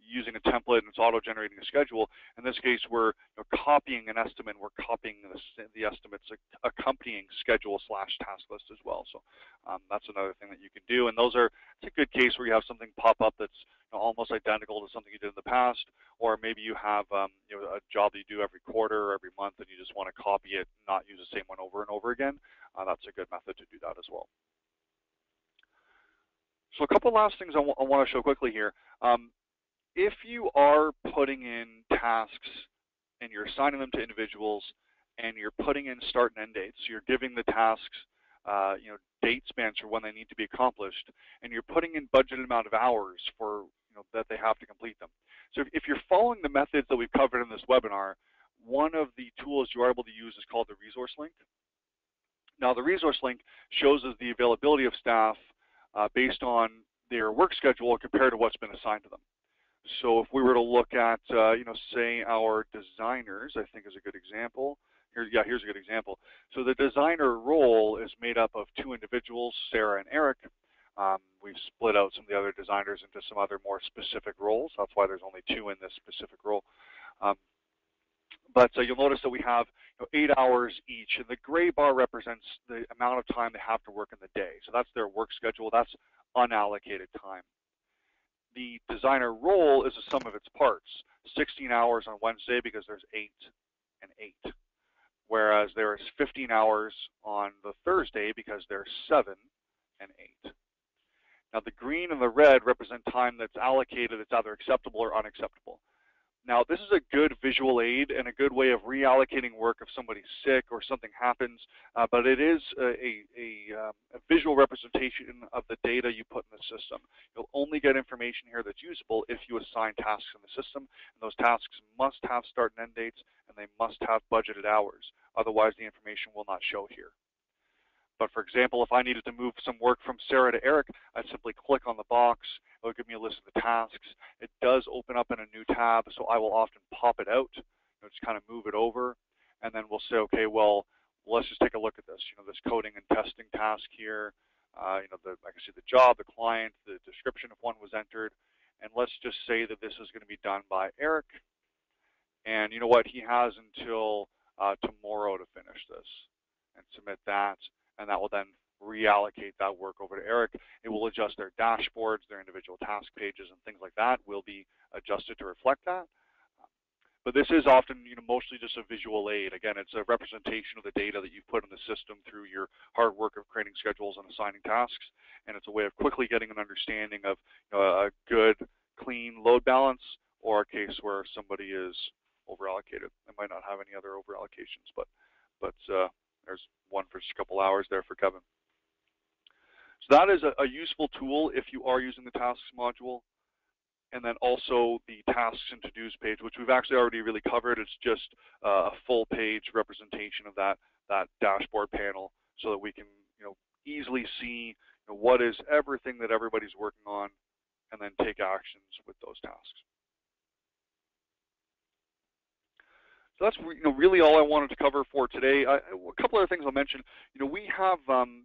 using a template and it's auto-generating a schedule. In this case, we're copying an estimate. We're copying the estimate's accompanying schedule/task list as well. So that's another thing that you can do. And it's a good case where you have something pop up that's almost identical to something you did in the past, or maybe you have a job that you do every quarter or every month, and you just want to copy it, not use the same one over and over again. That's a good method to do that as well. So a couple last things I want to show quickly here. If you are putting in tasks and you're assigning them to individuals and you're putting in start and end dates, so you're giving the tasks date spans for when they need to be accomplished, and you're putting in budgeted amount of hours for that they have to complete them. So if you're following the methods that we've covered in this webinar, one of the tools you are able to use is called the resource link. Now the resource link shows us the availability of staff based on their work schedule compared to what's been assigned to them. So if we were to look at, say our designers, I think is a good example. Here's a good example. So the designer role is made up of two individuals, Sarah and Eric. We've split out some of the other designers into some other more specific roles. That's why there's only two in this specific role. But you'll notice that we have 8 hours each, and the gray bar represents the amount of time they have to work in the day. So that's their work schedule. That's unallocated time. The designer role is the sum of its parts. 16 hours on Wednesday because there's 8 and 8. Whereas there is 15 hours on the Thursday because there's 7 and 8. Now the green and the red represent time that's allocated that's either acceptable or unacceptable. Now this is a good visual aid and a good way of reallocating work if somebody's sick or something happens, but it is a visual representation of the data you put in the system. You'll only get information here that's usable if you assign tasks in the system, and those tasks must have start and end dates, and they must have budgeted hours. Otherwise the information will not show here. But for example, if I needed to move some work from Sarah to Eric, I'd simply click on the box. It would give me a list of the tasks. It does open up in a new tab, so I will often pop it out, just kind of move it over, and then we'll say, okay, well, let's just take a look at this. This coding and testing task here. I can see the job, the client, the description if one was entered, and let's just say that this is going to be done by Eric. And you know what? He has until tomorrow to finish this and submit that. And that will then reallocate that work over to Eric. It will adjust their dashboards, their individual task pages, and things like that will be adjusted to reflect that. But this is often, mostly just a visual aid. Again, it's a representation of the data that you've put in the system through your hard work of creating schedules and assigning tasks, and it's a way of quickly getting an understanding of a good, clean load balance, or a case where somebody is overallocated. They might not have any other overallocations, but there's one for just a couple hours there for Kevin. So that is a useful tool if you are using the tasks module. And then also the tasks and to-dos page, which we've actually already really covered. It's just a full page representation of that dashboard panel so that we can easily see what is everything that everybody's working on and then take actions with those tasks. So that's really all I wanted to cover for today. A couple other things I'll mention. We have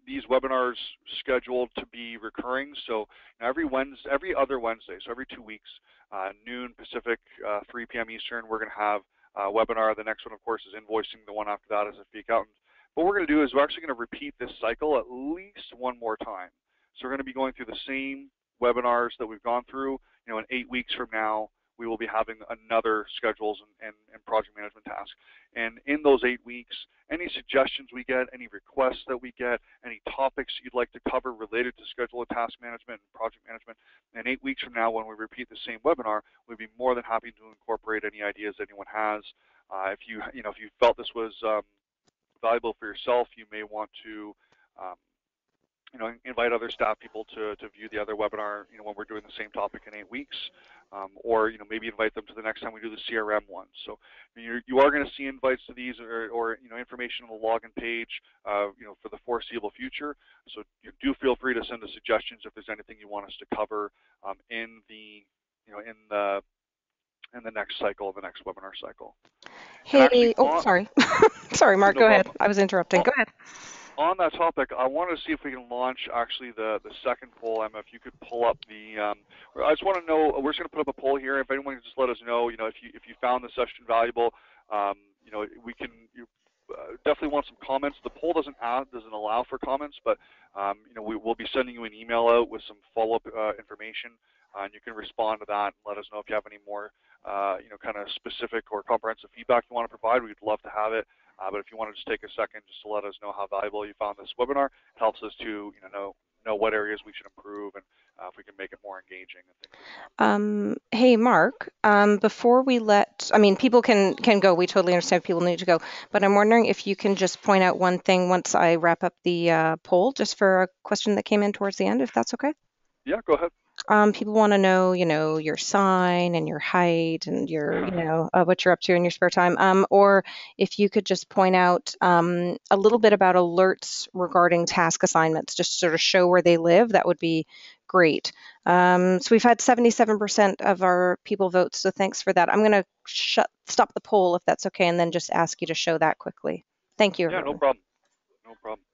these webinars scheduled to be recurring. So every other Wednesday, so every 2 weeks, noon Pacific, 3 p.m. Eastern, we're going to have a webinar. The next one, of course, is invoicing. The one after that is a fee accountant. What we're going to do is we're actually going to repeat this cycle at least one more time. So we're going to be going through the same webinars that we've gone through. In 8 weeks from now, we will be having another schedules and project management task. And in those 8 weeks, any suggestions we get, any requests that we get, any topics you'd like to cover related to schedule and task management and project management, and 8 weeks from now when we repeat the same webinar, we'd be more than happy to incorporate any ideas anyone has. If you felt this was valuable for yourself, you may want to invite other staff people to view the other webinar, when we're doing the same topic in 8 weeks, or maybe invite them to the next time we do the CRM one. So you are going to see invites to these or information on the login page, for the foreseeable future. So you do feel free to send us suggestions if there's anything you want us to cover in the next cycle, the next webinar cycle. Hey, actually, sorry. Sorry, Mark, go ahead. I was interrupting. Go ahead. On that topic, I wanted to see if we can launch actually the second poll. Emma, if you could pull up the, I just want to know, we're just going to put up a poll here. If anyone can just let us know, if you found the session valuable, we can definitely want some comments. The poll doesn't allow for comments, but we'll be sending you an email out with some follow-up information, and you can respond to that and let us know if you have any more, kind of specific or comprehensive feedback you want to provide. We'd love to have it. But if you want to just take a second just to let us know how valuable you found this webinar, it helps us to know what areas we should improve and if we can make it more engaging and things like that. Hey, Mark, before we people can go. We totally understand people need to go. But I'm wondering if you can just point out one thing once I wrap up the poll, just for a question that came in towards the end, if that's okay. Yeah, go ahead. People want to know, your sign and your height and your, what you're up to in your spare time. Or if you could just point out a little bit about alerts regarding task assignments, just to sort of show where they live, that would be great. So we've had 77% of our people vote, so thanks for that. I'm going to stop the poll if that's okay, and then just ask you to show that quickly. Thank you, everyone. Yeah, no problem. No problem.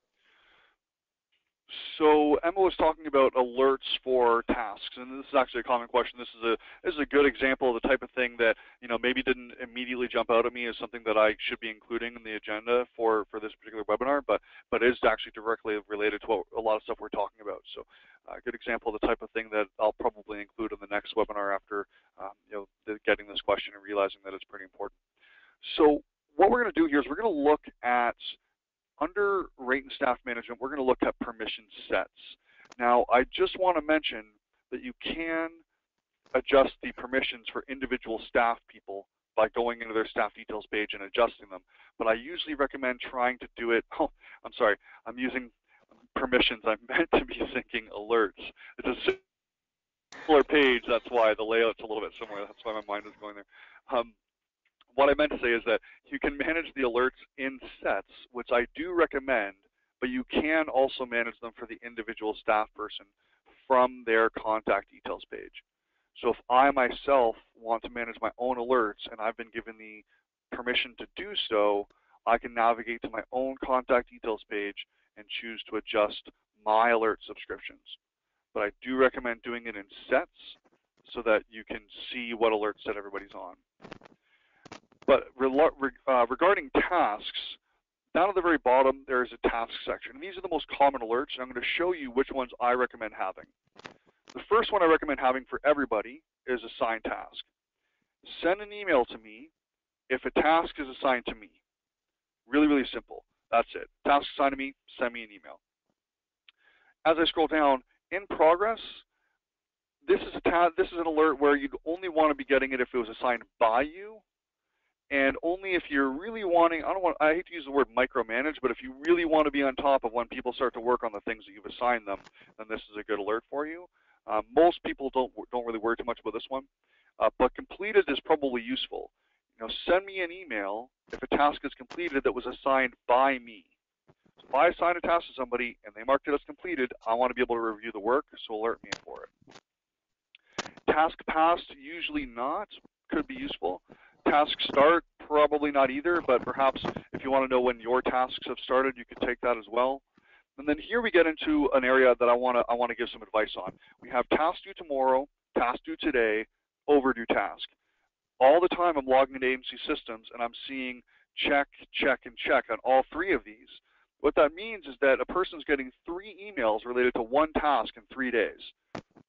So Emma was talking about alerts for tasks, and this is actually a common question. This is a good example of the type of thing that maybe didn't immediately jump out at me is something that I should be including in the agenda for this particular webinar, but is actually directly related to a lot of stuff we're talking about. So a good example of the type of thing that I'll probably include in the next webinar after getting this question and realizing that it's pretty important. So what we're going to do here is we're going to look at, under rate and staff management, we're going to look at permission sets. Now, I just want to mention that you can adjust the permissions for individual staff people by going into their staff details page and adjusting them. But I usually recommend trying to do it, oh, I'm sorry, I'm using permissions. I'm meant to be thinking alerts. It's a similar page, that's why the layout's a little bit similar. That's why my mind is going there. What I meant to say is that you can manage the alerts in sets, which I do recommend, but you can also manage them for the individual staff person from their contact details page. So if I myself want to manage my own alerts and I've been given the permission to do so, I can navigate to my own contact details page and choose to adjust my alert subscriptions. But I do recommend doing it in sets so that you can see what alert set everybody's on. But regarding tasks, down at the very bottom, there is a task section. And these are the most common alerts, and I'm going to show you which ones I recommend having. The first one I recommend having for everybody is assign task. Send an email to me if a task is assigned to me. Really, really simple. That's it. Task assigned to me, send me an email. As I scroll down, in progress, this is an alert where you'd only want to be getting it if it was assigned by you, and only if you're really wanting, I hate to use the word micromanage, but if you really want to be on top of when people start to work on the things that you've assigned them, then this is a good alert for you. Most people don't really worry too much about this one, but completed is probably useful. Send me an email if a task is completed that was assigned by me. So if I assign a task to somebody and they marked it as completed, I want to be able to review the work, so alert me for it. Task passed, usually not, could be useful. Task start, probably not either, but perhaps if you want to know when your tasks have started, you could take that as well. And then here we get into an area that I want to give some advice on. We have task due tomorrow, task due today, overdue task. All the time I'm logging into agency systems and I'm seeing check, check, and check on all three of these. What that means is that a person's getting 3 emails related to one task in 3 days.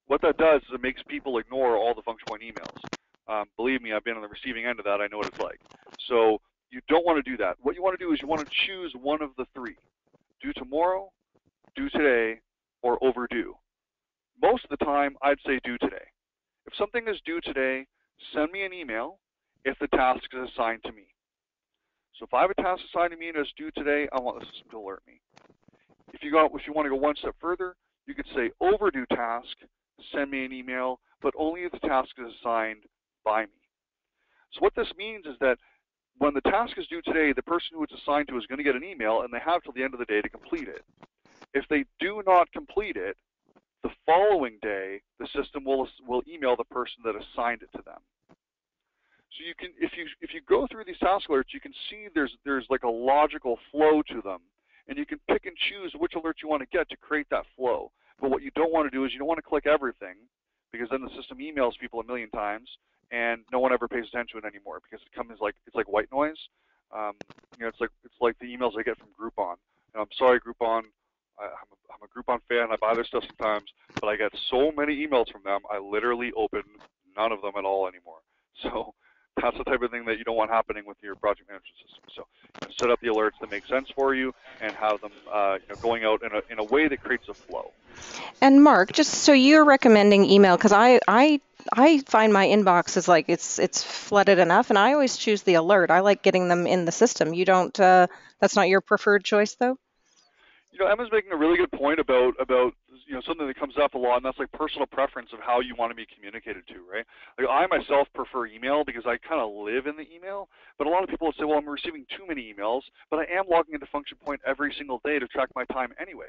What that does is it makes people ignore all the function point emails. Believe me, I've been on the receiving end of that. I know what it's like. So you don't want to do that. What you want to do is you want to choose one of the 3. Due tomorrow, due today, or overdue. Most of the time, I'd say due today. If something is due today, send me an email if the task is assigned to me. So if I have a task assigned to me and it's due today, I want the system to alert me. If you want to go one step further, you could say overdue task, send me an email, but only if the task is assigned by me. So what this means is that when the task is due today, the person who it's assigned to is going to get an email, and they have till the end of the day to complete it. If they do not complete it, the following day, the system will email the person that assigned it to them. So you can, if you go through these task alerts, you can see there's like a logical flow to them, and you can pick and choose which alert you want to get to create that flow. But what you don't want to do is you don't want to click everything, because then the system emails people a million times, and no one ever pays attention to it anymore because it's like white noise. It's like the emails I get from Groupon. I'm sorry, Groupon. I'm a Groupon fan. I buy their stuff sometimes, but I get so many emails from them. I literally open none of them at all anymore. So that's the type of thing that you don't want happening with your project management system. So set up the alerts that make sense for you and have them going out in a way that creates a flow. And Mark, just so you're recommending email, because I find my inbox is like it's flooded enough, and I always choose the alert. I like getting them in the system. You don't? That's not your preferred choice, though? Emma's making a really good point about something that comes up a lot, and that's like personal preference of how you want to be communicated to, right? Like I myself prefer email because I kind of live in the email, but a lot of people will say, well, I'm receiving too many emails, but I am logging into Function Point every single day to track my time anyways.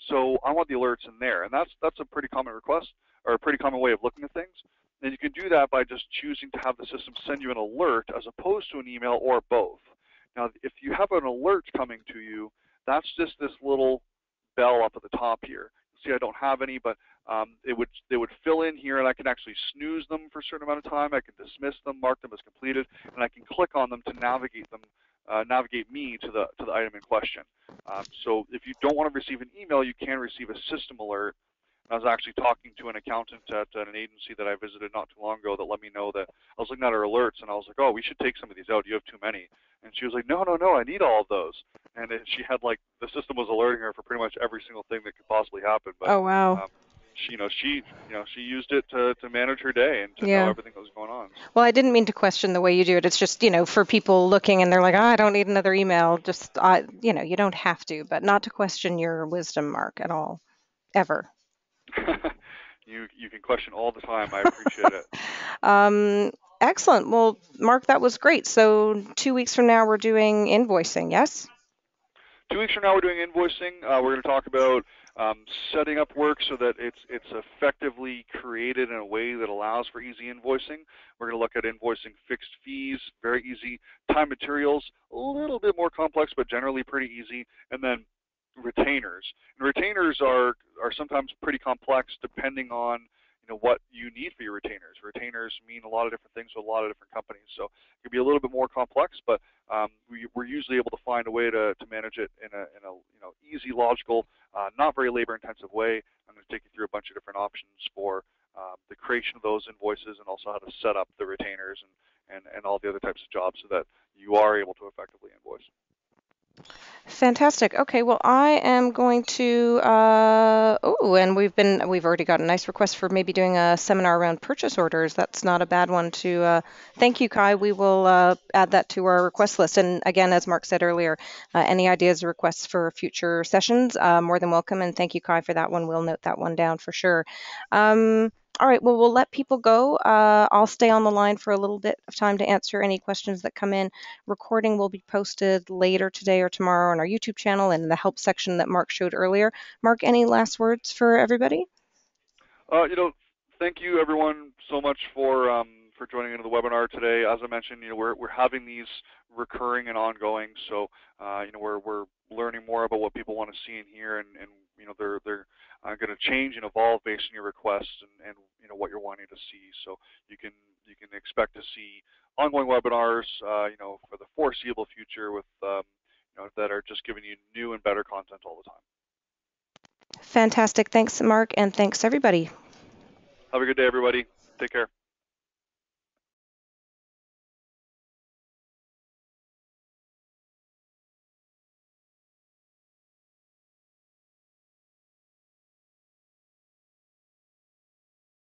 So I want the alerts in there, and that's a pretty common request, or a pretty common way of looking at things. And you can do that by just choosing to have the system send you an alert as opposed to an email or both. Now, if you have an alert coming to you, that's just this little bell up at the top here. see I don't have any, but they would fill in here, and I can actually snooze them for a certain amount of time. I can dismiss them, mark them as completed, and I can click on them to navigate me to the item in question. So if you don't want to receive an email, you can receive a system alert. I was actually talking to an accountant at an agency that I visited not too long ago that let me know that I was looking at her alerts, and I was like, oh, we should take some of these out. You have too many. And she was like, no, no, no, I need all of those. And she had like the system was alerting her for pretty much every single thing that could possibly happen. But Oh, wow. she used it to manage her day and to know Yeah. everything that was going on. Well, I didn't mean to question the way you do it. It's just, for people looking and they're like, I don't need another email. Just, you don't have to, but not to question your wisdom, Mark, at all, ever. You can question all the time. I appreciate it. Excellent. Well, Mark, that was great. So 2 weeks from now, we're doing invoicing, yes? 2 weeks from now, we're doing invoicing. We're going to talk about setting up work so that it's effectively created in a way that allows for easy invoicing. We're going to look at invoicing fixed fees, very easy. Time materials, a little bit more complex, but generally pretty easy. And then retainers. And retainers are sometimes pretty complex depending on what you need for your retainers. Retainers mean a lot of different things with a lot of different companies, so it can be a little bit more complex, but we're usually able to find a way to manage it in a easy, logical, not very labor-intensive way. I'm going to take you through a bunch of different options for the creation of those invoices and also how to set up the retainers and all the other types of jobs so that you are able to effectively invoice. Fantastic. Okay, well, I am going to, and we've already got a nice request for maybe doing a seminar around purchase orders. That's not a bad one to, thank you, Kai. We will add that to our request list. And again, as Mark said earlier, any ideas or requests for future sessions, more than welcome. And thank you, Kai, for that one. We'll note that one down for sure. All right, well, we'll let people go. I'll stay on the line for a little bit of time to answer any questions that come in. Recording will be posted later today or tomorrow on our YouTube channel and in the help section that Mark showed earlier. Mark, any last words for everybody? Thank you everyone so much for joining into the webinar today. As I mentioned, we're having these recurring and ongoing, so we're learning more about what people want to see and hear, and they're going to change and evolve based on your requests and what you're wanting to see. So you can expect to see ongoing webinars, for the foreseeable future with that are just giving you new and better content all the time. Fantastic. Thanks, Mark, and thanks everybody. Have a good day, everybody. Take care.